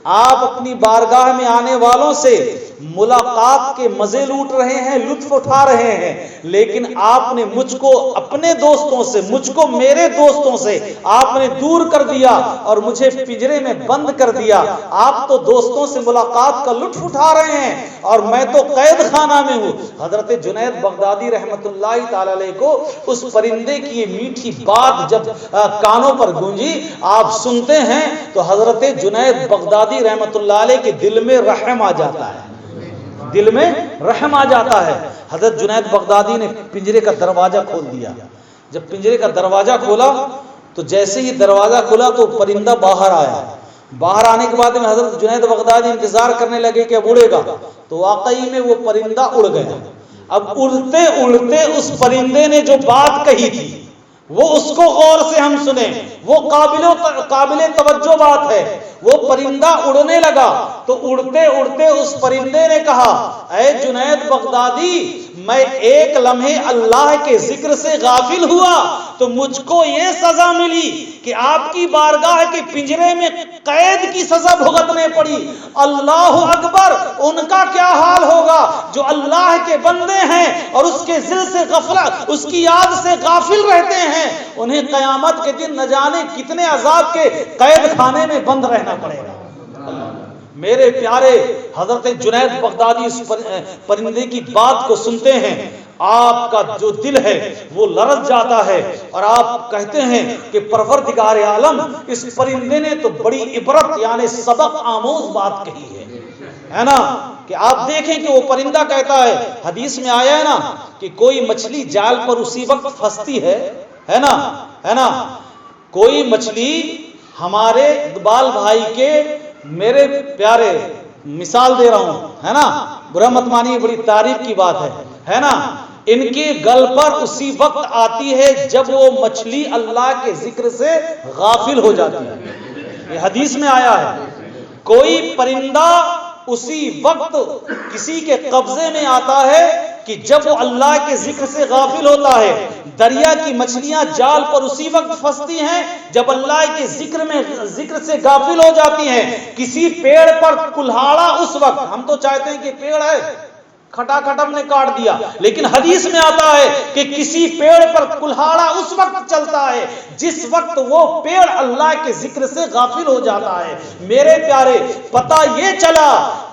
Speaker 3: آپ اپنی بارگاہ میں آنے والوں سے ملاقات کے مزے لوٹ رہے ہیں, لطف اٹھا رہے ہیں, لیکن آپ نے مجھ کو اپنے دوستوں سے, مجھ کو میرے دوستوں سے آپ نے دور کر دیا اور مجھے پنجرے میں بند کر دیا. آپ تو دوستوں سے ملاقات کا لطف اٹھا رہے ہیں اور میں تو قید خانہ میں ہوں. حضرت جنید بغدادی رحمت اللہ تعالی علیہ کو اس پرندے کی یہ میٹھی بات جب کانوں پر گونجی, آپ سنتے ہیں تو حضرت جنید بغدادی رحمت اللہ علیہ کے دل میں رحم آ جاتا ہے, دل میں رحم آ جاتا ہے. حضرت جنید بغدادی نے پنجرے کا دروازہ کھول دیا. جب پنجرے کا دروازہ کھولا تو جیسے ہی دروازہ کھولا تو پرندہ باہر آیا. باہر آنے کے بعد میں حضرت جنید بغدادی انتظار کرنے لگے کہ اب اڑے گا, تو واقعی میں وہ پرندہ اڑ گیا. اب اڑتے اڑتے اس پرندے نے جو بات کہی تھی وہ اس کو غور سے ہم سنیں, وہ قابل توجہ بات ہے. وہ پرندہ اڑنے لگا تو اڑتے اڑتے اس پرندے نے کہا اے جنید بغدادی میں ایک لمحے اللہ کے ذکر سے غافل ہوا تو مجھ کو یہ سزا ملی کہ آپ کی بارگاہ کے پنجرے میں قید کی سزا بھگتنے پڑی. اللہ اکبر, ان کا کیا حال ہوگا جو اللہ کے بندے ہیں اور اس کے ذل سے غفلت, اس کی یاد سے غافل رہتے ہیں. انہیں قیامت کے دن نہ جانے کتنے عذاب کے قید خانے میں بند رہنا پڑے گا. میرے پیارے حضرت جنید بغدادی اس پرندے کی بات کو سنتے ہیں, آپ کا جو دل ہے وہ لرز جاتا ہے اور آپ کہتے ہیں کہ پروردگار عالم اس پرندے نے تو بڑی عبرت یعنی سبق آموز بات کہی ہے. ہے نا، کہ آپ دیکھیں کہ وہ پرندہ کہتا ہے، حدیث میں آیا ہے نا کہ کوئی مچھلی جال پر اسی وقت پھنستی ہے نا، کوئی مچھلی ہمارے اقبال بھائی کے، میرے پیارے مثال دے رہا ہوں، ہے نا، برا مت مانیے، بڑی تعریف کی بات ہے نا، ان کے گل پر اسی وقت آتی ہے جب وہ مچھلی اللہ کے ذکر سے غافل ہو جاتی ہے، یہ حدیث میں آیا ہے۔ کوئی پرندہ اسی وقت کسی کے قبضے میں آتا ہے کہ جب وہ اللہ کے ذکر سے غافل ہوتا ہے۔ دریا کی مچھلیاں جال پر اسی وقت پھنستی ہیں جب اللہ کے ذکر سے غافل ہو جاتی ہیں۔ کسی پیڑ پر کلہاڑا اس وقت، ہم تو چاہتے ہیں کہ پیڑ ہے کھٹا ہم نے کاٹ دیا، لیکن حدیث میں آتا ہے کہ کسی پیڑ پر کلہاڑا اس وقت چلتا ہے جس وقت وہ پیڑ اللہ کے ذکر سے غافل ہو جاتا ہے۔ میرے پیارے، پتہ یہ چلا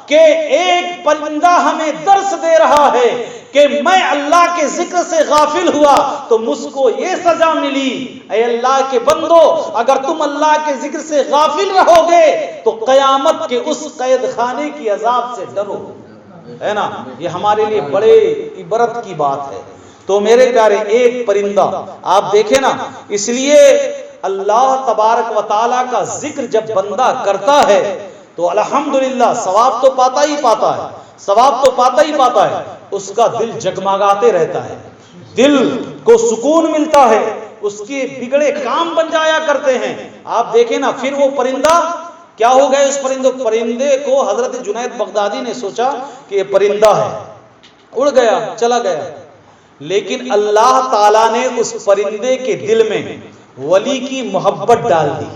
Speaker 3: کہ ایک پرندہ ہمیں درس دے رہا ہے کہ میں اللہ کے ذکر سے غافل ہوا تو مجھ کو یہ سزا ملی۔ اے اللہ کے بندو، اگر تم اللہ کے ذکر سے غافل رہو گے تو قیامت کے اس قید خانے کی عذاب سے ڈرو، ہے نا، یہ ہمارے لیے بڑے عبرت کی بات ہے۔ تو میرے پیارے، ایک پرندہ آپ دیکھیں نا، اس لیے اللہ تبارک و تعالیٰ کا ذکر جب بندہ کرتا ہے تو الحمدللہ ثواب تو پاتا ہی پاتا ہے، اس کا دل جگمگاتے رہتا ہے، دل کو سکون ملتا ہے، اس کے بگڑے کام بن جایا کرتے ہیں۔ آپ دیکھیں نا، پھر وہ پرندہ کیا ہو گئے، اس پرندے کو حضرت جنید بغدادی نے سوچا کہ یہ پرندہ ہے، اڑ گیا، چلا گیا، لیکن اللہ تعالیٰ نے اس پرندے کے دل میں ولی کی محبت ڈال دی،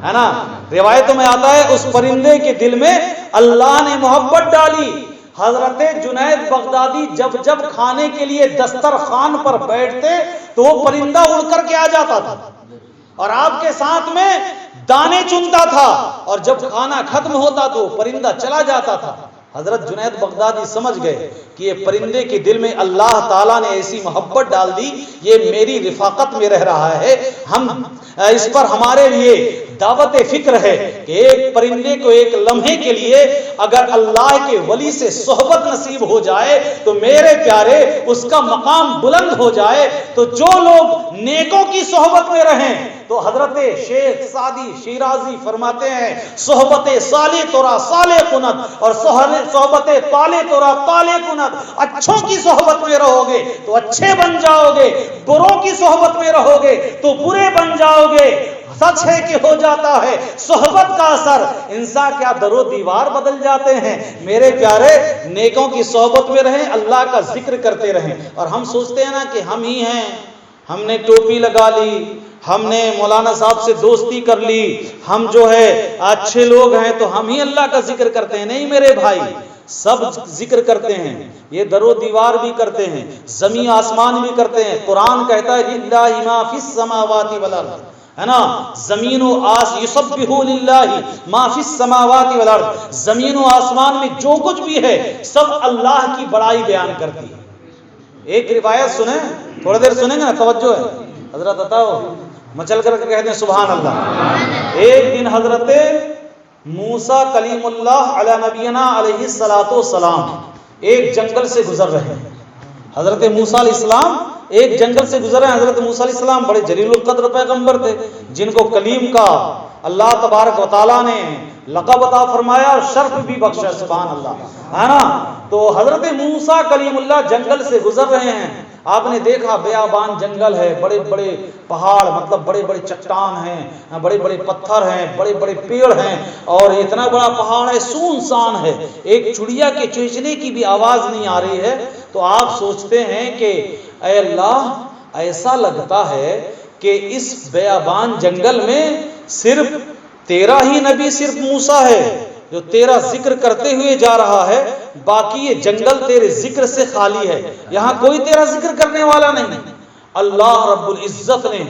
Speaker 3: ہے نا، روایتوں میں آتا ہے اس پرندے کے دل میں اللہ نے محبت ڈالی۔ حضرت جنید بغدادی جب کھانے کے لیے دسترخوان پر بیٹھتے تو وہ پرندہ اڑ کر کے آ جاتا تھا اور آپ کے ساتھ میں دانے چنتا تھا، اور جب کھانا ختم ہوتا تو پرندہ چلا جاتا تھا۔ حضرت جنید بغدادی سمجھ گئے کہ یہ پرندے کے دل میں اللہ تعالیٰ نے ایسی محبت ڈال دی، یہ میری رفاقت میں رہ رہا ہے، ہم اس پر ہمارے لیے دعوت فکر ہے کہ ایک پرندے کو ایک لمحے کے لیے اگر اللہ کے ولی سے صحبت نصیب ہو جائے تو میرے پیارے اس کا مقام بلند ہو جائے۔ تو جو لوگ نیکوں کی صحبت میں رہیں، تو حضرت شیخ سعدی شیرازی فرماتے ہیں صحبت صالح تورا صالح کند اور صحبت طالح تورا طالح کند۔ اچھوں کی صحبت میں رہو گے تو اچھے بن جاؤ گے، بروں کی صحبت میں رہو گے تو برے بن جاؤ گے۔ سچ ہے کہ ہو جاتا ہے صحبت کا اثر، انسان کیا در و دیوار بدل جاتے ہیں۔ میرے پیارے، نیکوں کی صحبت میں رہیں، اللہ کا ذکر کرتے رہیں، اور ہم سوچتے ہیں نا کہ ہم ہی ہیں، ہم نے ٹوپی لگا لی، ہم نے مولانا صاحب سے دوستی کر لی، ہم جو ہے اچھے لوگ ہیں تو ہم ہی اللہ کا ذکر کرتے ہیں۔ نہیں میرے بھائی، سب ذکر کرتے ہیں، یہ در و دیوار بھی کرتے ہیں، زمین آسمان بھی کرتے ہیں۔ قرآن کہتا ہے للہ ما فی السماوات والارض، ہے نا، زمین و یسبح للہ ما فی السماوات والارض، زمین و آسمان میں جو کچھ بھی ہے سب اللہ کی بڑائی بیان کرتی ہے۔ ایک روایت سنیں، تھوڑا دیر سنیں گے نا، توجہ ہے حضرت، بتاؤ مچل کر کہتے ہیں سبحان اللہ۔ ایک دن حضرت موسیٰ کلیم اللہ علی نبینا علیہ السلام ایک جنگل سے گزر رہے ہیں۔ حضرت موسیٰ علیہ السلام ایک جنگل سے گزر رہے ہیں۔ حضرت موسیٰ علیہ السلام بڑے جلیل القدر پیغمبر تھے، جن کو کلیم کا اللہ تبارک و تعالیٰ نے لقب عطا فرمایا اور شرف بھی بخشا، سبحان اللہ، ہے نا۔ تو حضرت موسیٰ کلیم اللہ جنگل سے گزر رہے ہیں، آپ نے دیکھا بیابان جنگل ہے، بڑے بڑے پہاڑ، مطلب بڑے بڑے چٹان ہیں، بڑے بڑے پتھر ہیں، بڑے بڑے پیڑ ہیں، اور اتنا بڑا پہاڑ ہے، سنسان ہے، ایک چڑیا کے چہچنے کی بھی آواز نہیں آ رہی ہے۔ تو آپ سوچتے ہیں کہ اے اللہ، ایسا لگتا ہے کہ اس بیابان جنگل میں صرف تیرا ہی نبی صرف موسیٰ ہے جو تیرا ذکر کرتے ہوئے جا رہا ہے، باقی یہ جنگل تیرے ذکر سے خالی ہے، یہاں کوئی تیرا ذکر کرنے والا نہیں۔ اللہ رب العزت نے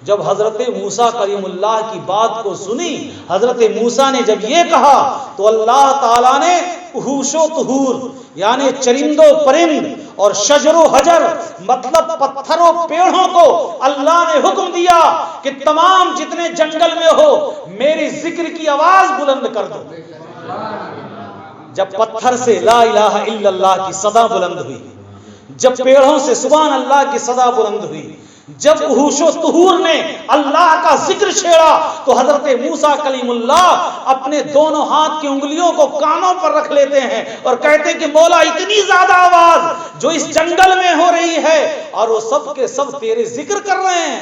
Speaker 3: جب حضرت موسیٰ کریم اللہ کی بات کو سنی، حضرت موسیٰ نے جب یہ کہا تو اللہ تعالیٰ نے وحوش و طہور یعنی چرند و پرند اور شجر و حجر مطلب پتھروں پیڑوں کو اللہ نے حکم دیا کہ تمام جتنے جنگل میں ہو میری ذکر کی آواز بلند کر دو۔
Speaker 4: جب پتھر سے لا الہ الا اللہ کی صدا بلند ہوئی، جب پیڑوں سے سبحان اللہ کی صدا بلند ہوئی، جب وحوش و طہور نے اللہ کا ذکر چھیڑا تو حضرت موسیٰ کلیم اللہ اپنے دونوں ہاتھ کی انگلیوں کو کانوں پر رکھ لیتے ہیں اور کہتے ہیں کہ مولا اتنی زیادہ آواز جو اس جنگل میں ہو رہی ہے اور وہ سب کے سب تیرے ذکر کر رہے ہیں۔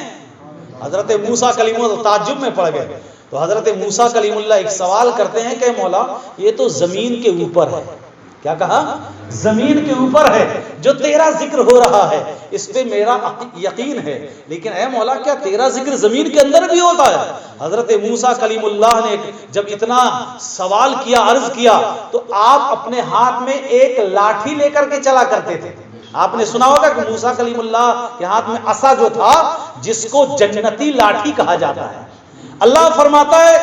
Speaker 4: حضرت موسیٰ کلیم اللہ تعجب میں پڑ گئے۔ تو حضرت موسیٰ کلیم اللہ ایک سوال کرتے ہیں کہ مولا یہ تو زمین کے اوپر ہے، کیا کہا؟ زمین کے اوپر ہے جو تیرا ذکر ہو رہا ہے، اس پہ میرا یقین ہے، لیکن اے مولا کیا تیرا ذکر زمین کے اندر بھی ہوتا ہے؟ حضرت موسیٰ کلیم اللہ نے جب اتنا سوال کیا، عرض کیا، تو آپ اپنے ہاتھ میں ایک لاٹھی لے کر کے چلا کرتے تھے۔ آپ نے سنا ہوگا کہ موسیٰ کلیم اللہ کے ہاتھ میں عصا جو تھا جس کو جنتی لاٹھی کہا جاتا ہے۔ اللہ فرماتا ہے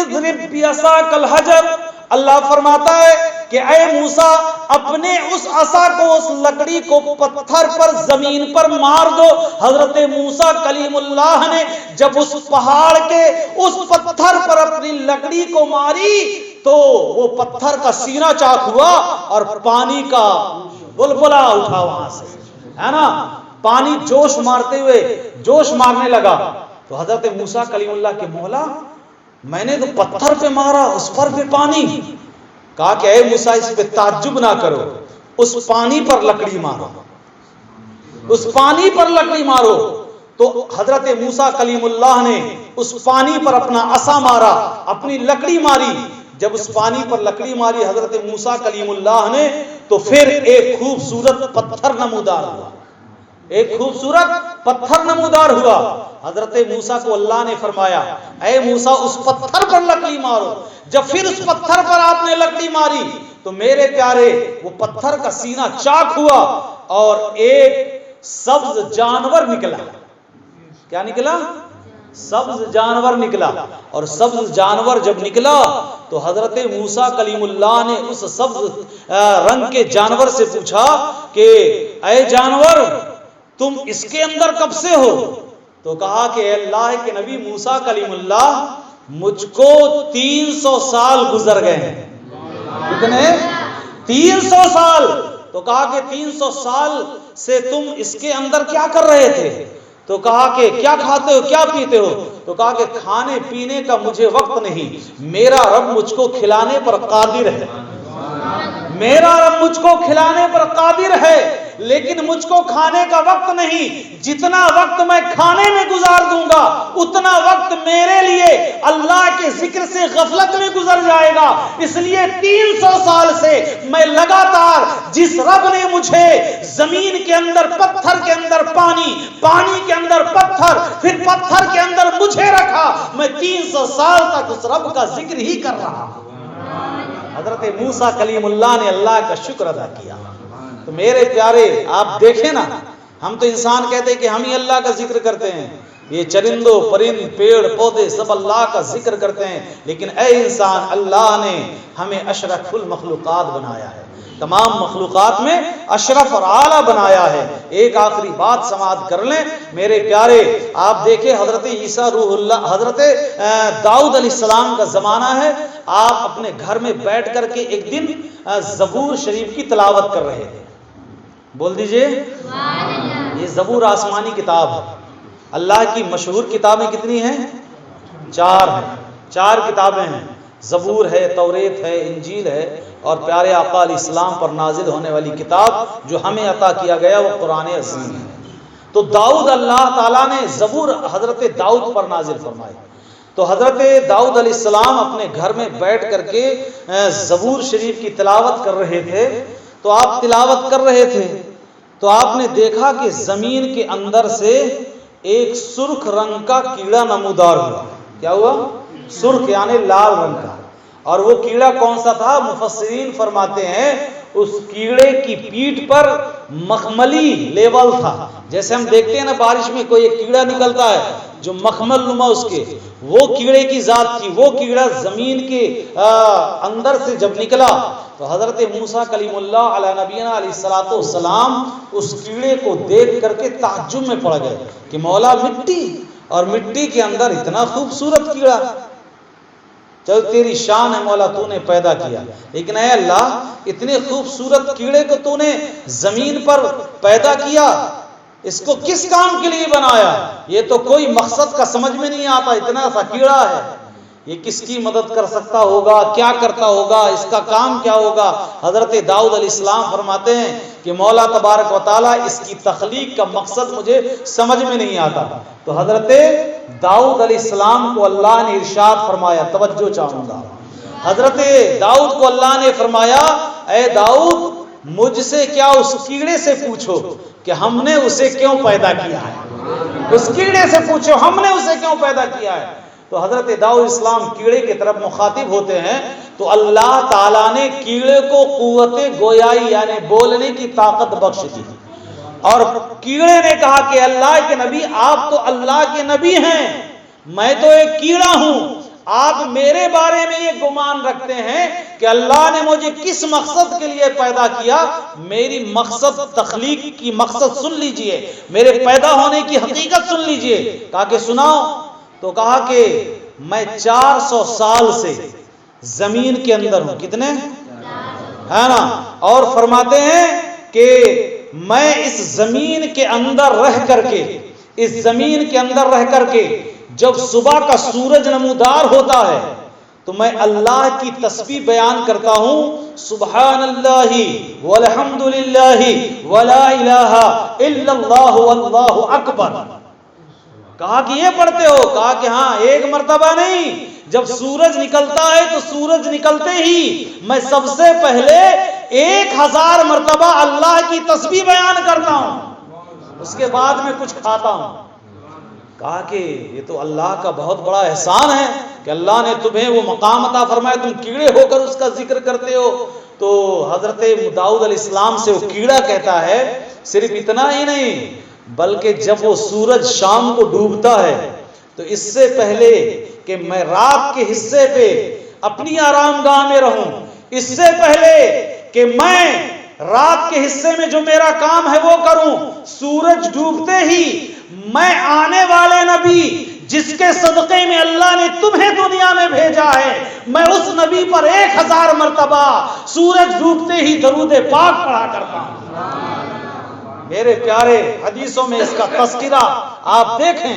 Speaker 4: اضرب بعصاک الحجر، اللہ فرماتا ہے کہ اے موسیٰ اپنے اس عصا کو، اس لکڑی کو پتھر پر، زمین پر مار دو۔ حضرت موسیٰ کلیم اللہ نے جب اس پہاڑ کے اس پتھر پر اپنی لکڑی کو ماری تو وہ پتھر کا سینہ چاک ہوا اور پانی کا بلبلا اٹھا وہاں سے، ہے نا، پانی جوش مارتے ہوئے جوش مارنے لگا۔ تو حضرت موسیٰ کلیم اللہ کے مولا میں نے تو پتھر پہ مارا، اس پر بھی پانی۔ کہا کہ اے موسیٰ اس پہ تعجب نہ کرو، اس پانی پر لکڑی مارو، اس پانی پر لکڑی مارو۔ تو حضرت موسیٰ کلیم اللہ نے اس پانی پر اپنا عصا مارا، اپنی لکڑی ماری۔ جب اس پانی پر لکڑی ماری حضرت موسیٰ کلیم اللہ نے تو پھر ایک خوبصورت پتھر نمودار ہوا، ایک خوبصورت پتھر نمودار ہوا۔ حضرت موسیٰ کو اللہ نے فرمایا اے موسیٰ اس پتھر پر لکڑی مارو۔ جب پھر اس پتھر پر آپ نے لکڑی ماری تو میرے پیارے وہ پتھر کا سینہ چاک ہوا اور ایک سبز جانور نکلا۔ کیا نکلا؟ سبز جانور نکلا۔ اور سبز جانور جب نکلا تو حضرت موسیٰ کلیم اللہ نے اس سبز رنگ کے جانور سے پوچھا کہ اے جانور تم اس کے اندر کب سے ہو؟ تو کہا کہ اے اللہ کے نبی موسیٰ کلیم اللہ مجھ کو 300 سال گزر گئے ہیں۔ کتنے؟ 300 سال۔ تو کہا کہ 300 سال سے تم اس کے اندر کیا کر رہے تھے؟ تو کہا کہ کیا کھاتے ہو، کیا پیتے ہو؟ تو کہا کہ کھانے پینے کا مجھے وقت نہیں، میرا رب مجھ کو کھلانے پر قادر ہے، میرا رب مجھ کو کھلانے پر قادر ہے، لیکن مجھ کو کھانے کا وقت نہیں۔ جتنا وقت میں کھانے میں گزار دوں گا اتنا وقت میرے لیے اللہ کے ذکر سے غفلت میں گزر جائے گا۔ اس لیے 300 سال سے میں لگاتار جس رب نے مجھے زمین کے اندر پتھر کے اندر پانی، پانی کے اندر پتھر، پھر پتھر کے اندر مجھے رکھا، میں 300 سال تک اس رب کا ذکر ہی کر رہا ہوں۔ حضرت موسیٰ کلیم اللہ نے اللہ کا شکر ادا کیا۔ تو میرے پیارے آپ دیکھیں نا، ہم تو انسان کہتے ہیں کہ ہم ہی اللہ کا ذکر کرتے ہیں، یہ چرندوں پرند پیڑ پودے سب اللہ کا ذکر کرتے ہیں، لیکن اے انسان اللہ نے ہمیں اشرف المخلوقات بنایا ہے، تمام مخلوقات میں اشرف اور اعلیٰ بنایا ہے۔ ایک آخری بات سماعت کر لیں میرے پیارے، آپ دیکھیں حضرت عیسیٰ روح اللہ، حضرت داؤد علیہ السلام کا زمانہ ہے، آپ اپنے گھر میں بیٹھ کر کے ایک دن زبور شریف کی تلاوت کر رہے تھے، بول دیجئے یہ زبور آسمانی کتاب ہے۔ اللہ کی مشہور کتابیں کتنی ہیں؟ 4 ہیں، 4 کتابیں ہیں، زبور ہے، توریت ہے، انجیل ہے، اور پیارے آقا علیہ السلام پر نازل ہونے والی کتاب جو ہمیں عطا کیا گیا وہ قرآن عظیم ہے۔ تو داؤد اللہ تعالیٰ نے زبور حضرت داؤد پر نازل فرمائی۔ تو حضرت داؤد علیہ السلام اپنے گھر میں بیٹھ کر کے زبور شریف کی تلاوت کر رہے تھے۔ تو آپ تلاوت کر رہے تھے تو آپ نے دیکھا کہ زمین کے اندر سے ایک سرخ رنگ کا کیڑا نمودار ہوا۔ کیا ہوا؟ سرخ یعنی لال رنگ کا۔ اور وہ کیڑا کون سا تھا؟ مفسرین فرماتے ہیں اس کیڑے کی پیٹھ پر مخملی لیول تھا، جیسے ہم دیکھتے ہیں نا بارش میں کوئی ایک کیڑا نکلتا ہے جو مخمل نما اس کے، وہ کیڑے کی ذات تھی۔ وہ کیڑا زمین کے اندر سے جب نکلا تو حضرت موسیٰ کلیم اللہ علیہ نبینا علیہ الصلوۃ والسلام اس کیڑے کو دیکھ کر کے تعجب میں پڑ گئے کہ مولا مٹی، اور مٹی کے اندر اتنا خوبصورت کیڑا۔ چل تیری شان ہے مولا، تو نے پیدا کیا، لیکن اے اللہ اتنے خوبصورت کیڑے کو تو نے زمین پر پیدا کیا، اس کو کس کام کے لیے بنایا؟ یہ تو کوئی مقصد کا سمجھ میں نہیں آتا، اتنا سا کیڑا ہے، یہ کس کی مدد کر سکتا ہوگا، کیا کرتا ہوگا، اس کا کام کیا ہوگا؟ حضرت داؤد علیہ السلام فرماتے ہیں کہ مولا تبارک و تعالیٰ اس کی تخلیق کا مقصد مجھے سمجھ میں نہیں آتا۔ تو حضرت داؤد علیہ السلام کو اللہ نے ارشاد فرمایا، توجہ چاہوں گا، حضرت داؤد کو اللہ نے فرمایا اے داؤد مجھ سے کیا اس کیڑے سے پوچھو کہ ہم نے اسے کیوں پیدا کیا ہے، اس کیڑے سے پوچھو ہم نے اسے کیوں پیدا کیا ہے۔ تو حضرت داؤد اسلام کیڑے کی طرف مخاطب ہوتے ہیں تو اللہ تعالیٰ نے کیڑے کو قوت گویائی یعنی بولنے کی طاقت بخش دی، اور کیڑے نے کہا کہ اللہ کے نبی آپ تو اللہ کے نبی ہیں، میں تو ایک کیڑا ہوں، آپ میرے بارے میں یہ گمان رکھتے ہیں کہ اللہ نے مجھے کس مقصد کے لیے پیدا کیا؟ میری مقصد تخلیق کی مقصد سن لیجئے، میرے پیدا ہونے کی حقیقت سن لیجئے۔ کہا کہ سناؤ، تو کہا کہ میں 400 سال سے زمین کے اندر ہوں، کتنے ہے نا، اور فرماتے ہیں کہ میں اس زمین کے اندر رہ کر کے، اس زمین کے اندر رہ کر کے جب صبح کا سورج نمودار ہوتا ہے تو میں اللہ کی تسبیح بیان کرتا ہوں، سبحان اللہ والحمد للہ ولا الہ الا اللہ واللہ اکبر۔ کہا کہ یہ پڑھتے ہو؟ کہا کہ ہاں، ایک مرتبہ نہیں، جب سورج نکلتا ہے تو سورج نکلتے ہی میں سب سے پہلے 1000 مرتبہ اللہ کی تسبیح بیان کرتا ہوں، اس کے بعد میں کچھ کھاتا ہوں۔ کہا کہ یہ تو اللہ کا بہت بڑا احسان ہے کہ اللہ نے تمہیں وہ مقام عطا فرمایا، تم کیڑے ہو کر اس کا ذکر کرتے ہو۔ تو حضرت داؤد علیہ السلام سے وہ کیڑا کہتا ہے صرف اتنا ہی نہیں، بلکہ جب وہ سورج شام کو ڈوبتا ہے تو اس سے پہلے کہ میں رات کے حصے پہ اپنی آرام گاہ میں رہوں، اس سے پہلے کہ میں رات کے حصے میں جو میرا کام ہے وہ کروں، سورج ڈوبتے ہی میں آنے والے نبی جس کے صدقے میں اللہ نے تمہیں دنیا میں بھیجا ہے، میں اس نبی پر 1000 مرتبہ سورج ڈوبتے ہی درود پاک پڑھا کرتا ہوں۔ میرے پیارے، حدیثوں میں اس کا تذکرہ آپ دیکھیں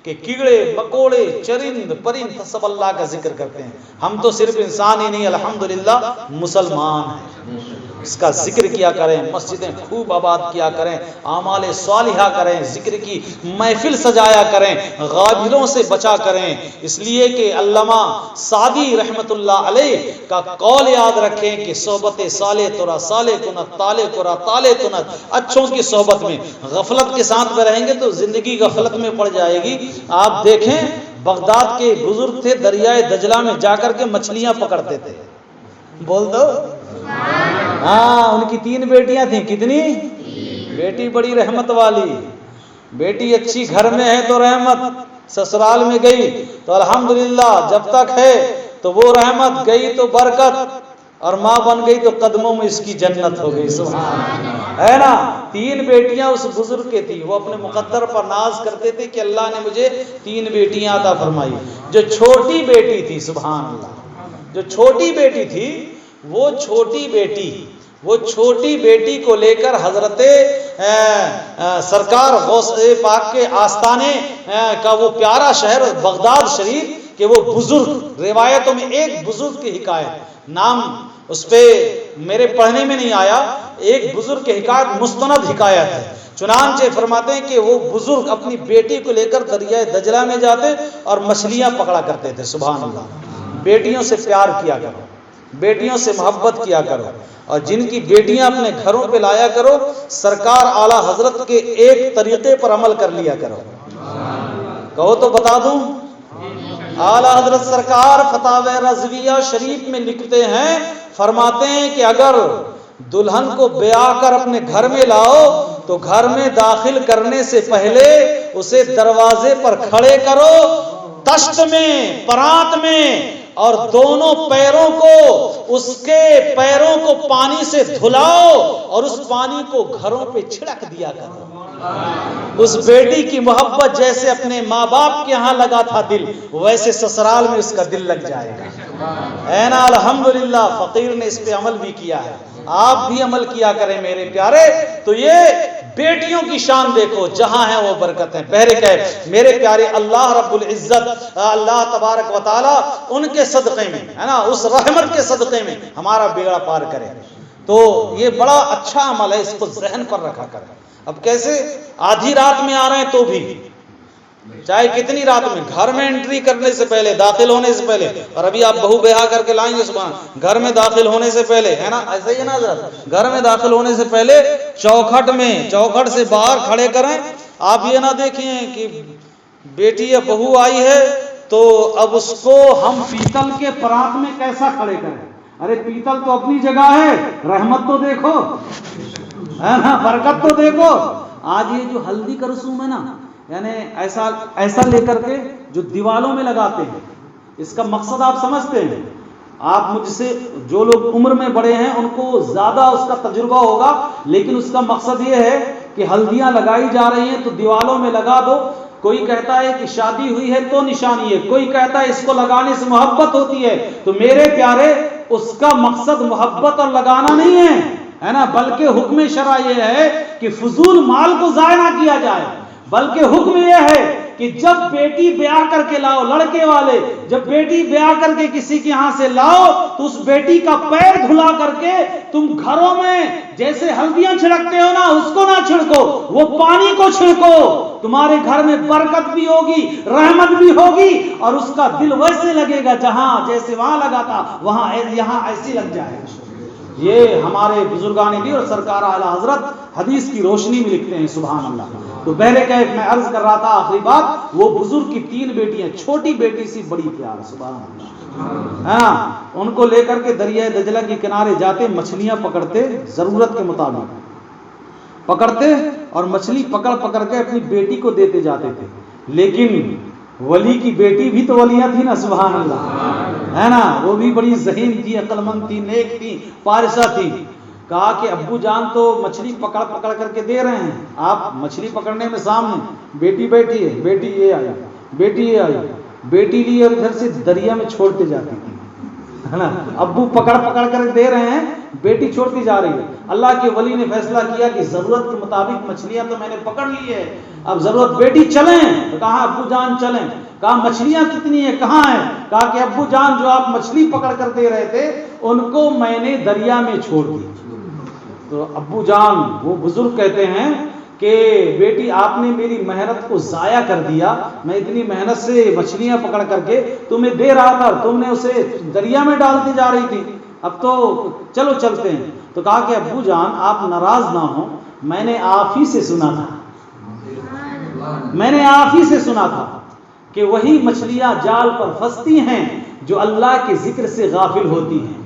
Speaker 4: کہ کیڑے مکوڑے چرند پرند سب اللہ کا ذکر کرتے ہیں، ہم تو صرف انسان ہی نہیں الحمدللہ مسلمان ہیں، اس کا ذکر کیا کریں، مسجدیں خوب آباد کیا کریں، اعمال صالحہ کریں، ذکر کی محفل سجایا کریں، غافلوں سے بچا کریں، اس لیے کہ علامہ سعدی رحمت اللہ علیہ کا قول یاد رکھیں کہ صحبت صالح ترا صالح کنت تالے کرا تالے کنت، اچھوں کی صحبت میں غفلت کے ساتھ میں رہیں گے تو زندگی غفلت میں پڑ جائے گی۔ آپ دیکھیں بغداد کے بزرگ تھے، دریائے دجلہ میں جا کر کے مچھلیاں پکڑتے تھے، بول دو ہاں، ان کی 3 بیٹیاں تھیں، کتنی؟ بیٹی بڑی رحمت والی، بیٹی اچھی گھر میں ہے تو رحمت، سسرال میں گئی تو الحمدللہ جب تک ہے تو وہ رحمت، گئی تو برکت، اور ماں بن گئی تو قدموں میں اس کی جنت ہو گئی، سبحان اللہ، ہے نا۔ 3 بیٹیاں اس بزرگ کے تھی، وہ اپنے مقدر پر ناز کرتے تھے کہ اللہ نے مجھے 3 بیٹیاں عطا فرمائی۔ جو چھوٹی بیٹی تھی، سبحان اللہ، جو چھوٹی بیٹی تھی، وہ چھوٹی بیٹی کو لے کر حضرت سرکار غوث پاک کے آستانے کا وہ پیارا شہر بغداد شریف کہ وہ بزرگ، روایتوں میں ایک بزرگ کی حکایت، نام اس پہ میرے پڑھنے میں نہیں آیا، ایک بزرگ کی حکایت مستند حکایت ہے، چنانچہ فرماتے ہیں کہ وہ بزرگ اپنی بیٹی کو لے کر دریائے دجلہ میں جاتے اور مچھلیاں پکڑا کرتے تھے، سبحان اللہ۔ بیٹیوں سے پیار کیا کرو، بیٹیوں سے محبت کیا کرو، اور جن کی بیٹیاں اپنے گھروں پہ لایا کرو، سرکار اعلی حضرت کے ایک طریقے پر عمل کر لیا کرو۔ کہو تو بتا دوں، اعلی حضرت سرکار فتاوی رضویہ شریف میں لکھتے ہیں، فرماتے ہیں کہ اگر دلہن کو بیاہ کر اپنے گھر میں لاؤ تو گھر میں داخل کرنے سے پہلے اسے دروازے پر کھڑے کرو، تشت میں، پرانت میں، اور دونوں پیروں کو، اس کے پیروں کو پانی سے دھلاؤ اور اس پانی کو گھروں پہ چھڑک دیا کرو۔ اس بیٹی کی محبت جیسے اپنے ماں باپ کے ہاں لگا تھا دل، ویسے سسرال میں اس کا دل لگ جائے گا۔ ہے نا؟ الحمدللہ فقیر نے اس پہ عمل بھی کیا ہے، آپ بھی عمل کیا کریں میرے پیارے۔ تو یہ بیٹیوں کی شان دیکھو، جہاں ہیں وہ برکت ہیں۔ بہرکہ میرے پیارے اللہ رب العزت اللہ تبارک و تعالی ان کے صدقے میں، ہے نا، اس رحمت کے صدقے میں ہمارا بیڑا پار کرے۔ تو یہ بڑا اچھا عمل ہے، اس کو ذہن پر رکھا کریں۔ اب کیسے؟ آدھی رات میں آ رہے ہیں تو بھی، چاہے کتنی رات میں، گھر میں انٹری کرنے سے پہلے، داخل ہونے سے پہلے، اور ابھی آپ بہو بیاہ کر کے لائیں گے سبحان، گھر میں داخل ہونے سے پہلے، ہے نا، ایسا ہی ہے نا حضرت، گھر میں داخل ہونے سے پہلے چوکھٹ سے باہر کھڑے کریں۔ آپ یہ نہ دیکھیں کہ بیٹی یا بہو آئی ہے تو اب اس کو ہم پیتل کے پرات میں کیسا کھڑے کریں؟ ارے پیتل تو اپنی جگہ ہے، رحمت تو دیکھو، ہے نا، برکت تو دیکھو۔ آج یہ جو ہلدی کا رسوم ہے نا، یعنی ایسا لے کر کے جو دیوالوں میں لگاتے ہیں، اس کا مقصد آپ سمجھتے ہیں؟ آپ مجھ سے جو لوگ عمر میں بڑے ہیں ان کو زیادہ اس کا تجربہ ہوگا، لیکن اس کا مقصد یہ ہے کہ ہلدیاں لگائی جا رہی ہیں تو دیوالوں میں لگا دو۔ کوئی کہتا ہے کہ شادی ہوئی ہے تو نشانی ہے، کوئی کہتا ہے اس کو لگانے سے محبت ہوتی ہے۔ تو میرے پیارے، اس کا مقصد محبت اور لگانا نہیں ہے نا، بلکہ حکم شرع یہ ہے کہ فضول مال کو ضائع نہ کیا جائے، بلکہ حکم یہ ہے کہ جب بیٹی بیاہ کر کے لاؤ، لڑکے والے جب بیٹی بیاہ کر کے کسی کے ہاں سے لاؤ تو اس بیٹی کا پیر دھلا کر کے تم گھروں میں جیسے ہلدیاں چھڑکتے ہو نا، اس کو نہ چھڑکو، وہ پانی کو چھڑکو۔ تمہارے گھر میں برکت بھی ہوگی، رحمت بھی ہوگی، اور اس کا دل ویسے لگے گا جہاں جیسے وہاں لگا تھا وہاں یہاں ایسی لگ جائے گا۔ یہ ہمارے بزرگان بھی اور سرکار اعلی حضرت حدیث کی روشنی میں لکھتے ہیں، سبحان اللہ۔ تو بہرکیف میں عرض کر رہا تھا آخری بات، وہ بزرگ کی 3 بیٹیاں، چھوٹی بیٹی سی بڑی پیار، سبحان اللہ، ہاں، ان کو لے کر کے دریائے دجلہ کے کنارے جاتے، مچھلیاں پکڑتے، ضرورت کے مطابق پکڑتے اور مچھلی پکڑ پکڑ کے اپنی بیٹی کو دیتے جاتے تھے۔ لیکن ولی کی بیٹی بھی تو ولیاں تھی نا، سبحان اللہ، ہے نا، وہ بھی بڑی ذہین تھی، عقل مند تھی، نیک تھی، پارسہ تھی۔ کہا کہ ابو جان تو مچھلی پکڑ پکڑ کر کے دے رہے ہیں، آپ مچھلی پکڑنے میں سامنے، بیٹی بیٹھی ہے، بیٹی یہ آئی، بیٹی یہ آئی، بیٹی لی اور ادھر سے دریا میں چھوڑتے جاتی تھی، ہے نا، ابو پکڑ پکڑ کر دے رہے ہیں، بیٹی چھوڑتی جا رہی ہے۔ اللہ کے ولی نے فیصلہ کیا کہ ضرورت کے مطابق مچھلیاں تو میں نے پکڑ لی ہے، اب ضرورت بیٹی چلیں، کہا ابو جان چلیں، کہا مچھلیاں کتنی ہیں، کہاں ہیں، کہا کہ ابو جان جو آپ مچھلی پکڑ کر دے رہے تھے ان کو میں نے دریا میں چھوڑ دی۔ تو ابو جان وہ بزرگ کہتے ہیں کہ بیٹی آپ نے میری محنت کو ضائع کر دیا، میں اتنی محنت سے مچھلیاں پکڑ کر کے تمہیں دے رہا تھا، تم نے اسے دریا میں ڈالتی جا رہی تھی، اب تو چلو چلتے ہیں۔ تو کہا کہ ابو جان آپ ناراض نہ ہوں، میں نے آپ ہی سے سنا تھا، میں نے آپ ہی سے سنا تھا کہ وہی مچھلیاں جال پر پھنستی ہیں جو اللہ کے ذکر سے غافل ہوتی ہیں۔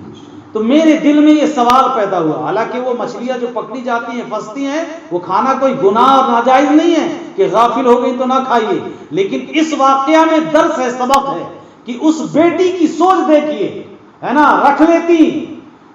Speaker 4: تو میرے دل میں یہ سوال پیدا ہوا، حالانکہ وہ مچھلیاں جو پکڑی جاتی ہیں پھنستی ہیں، وہ کھانا کوئی گناہ اور ناجائز نہیں ہے کہ غافل ہو گئی تو نہ کھائیے، لیکن اس واقعہ میں درس ہے، سبق ہے کہ اس بیٹی کی سوچ دیکھیے، ہے نا، رکھ لیتی،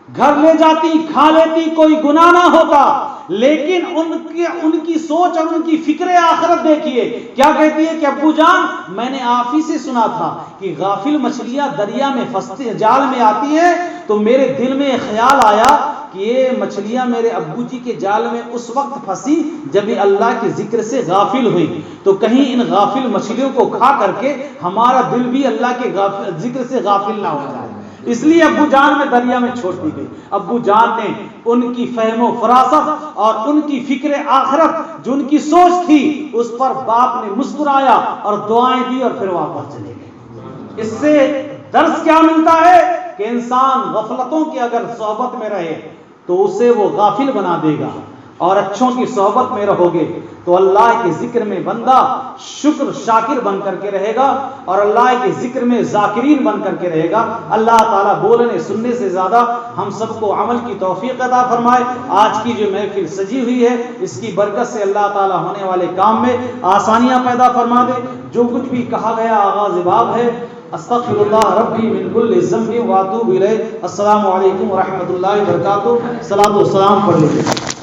Speaker 4: گھر لے جاتی، کھا لیتی، کوئی گناہ نہ ہوتا، لیکن ان کی سوچ اور ان کی فکر آخرت دیکھیے، کیا کہتی ہے کہ ابو جان میں نے آپ ہی سے سنا تھا کہ غافل مچھلیاں دریا میں پھنستی، جال میں آتی ہیں، تو میرے دل میں خیال آیا کہ یہ مچھلیاں میرے ابو جی کے جال میں اس وقت پھنسی جب یہ اللہ کے ذکر سے غافل ہوئی، تو کہیں ان غافل مچھلیوں کو کھا کر کے ہمارا دل بھی اللہ کے ذکر سے غافل نہ ہو جائے، اس لیے ابو جان میں دریا میں چھوڑ دی گئی۔ ابو جان نے ان کی فہم و فراست اور ان کی فکر آخرت جو ان کی سوچ تھی اس پر باپ نے مسکرایا اور دعائیں دی اور پھر واپس چلے گئے۔ اس سے درس کیا ملتا ہے کہ انسان غفلتوں کی اگر صحبت میں رہے تو اسے وہ غافل بنا دے گا، اور اچھوں کی صحبت میں رہو گے تو اللہ کے ذکر میں بندہ شکر شاکر بن کر کے رہے گا، اور اللہ کے ذکر میں ذاکرین بن کر کے رہے گا۔ اللہ تعالیٰ بولنے سننے سے زیادہ ہم سب کو عمل کی توفیق عطا فرمائے۔ آج کی جو محفل سجی ہوئی ہے اس کی برکت سے اللہ تعالیٰ ہونے والے کام میں آسانیاں پیدا فرما دے۔ جو کچھ بھی کہا گیا آغاز باب ہے، استغفر اللہ ربی من کل ذنب واتوب الیہ۔ السلام علیکم ورحمۃ اللہ وبرکاتہ۔ صلاۃ و سلام پڑھ لیجیے۔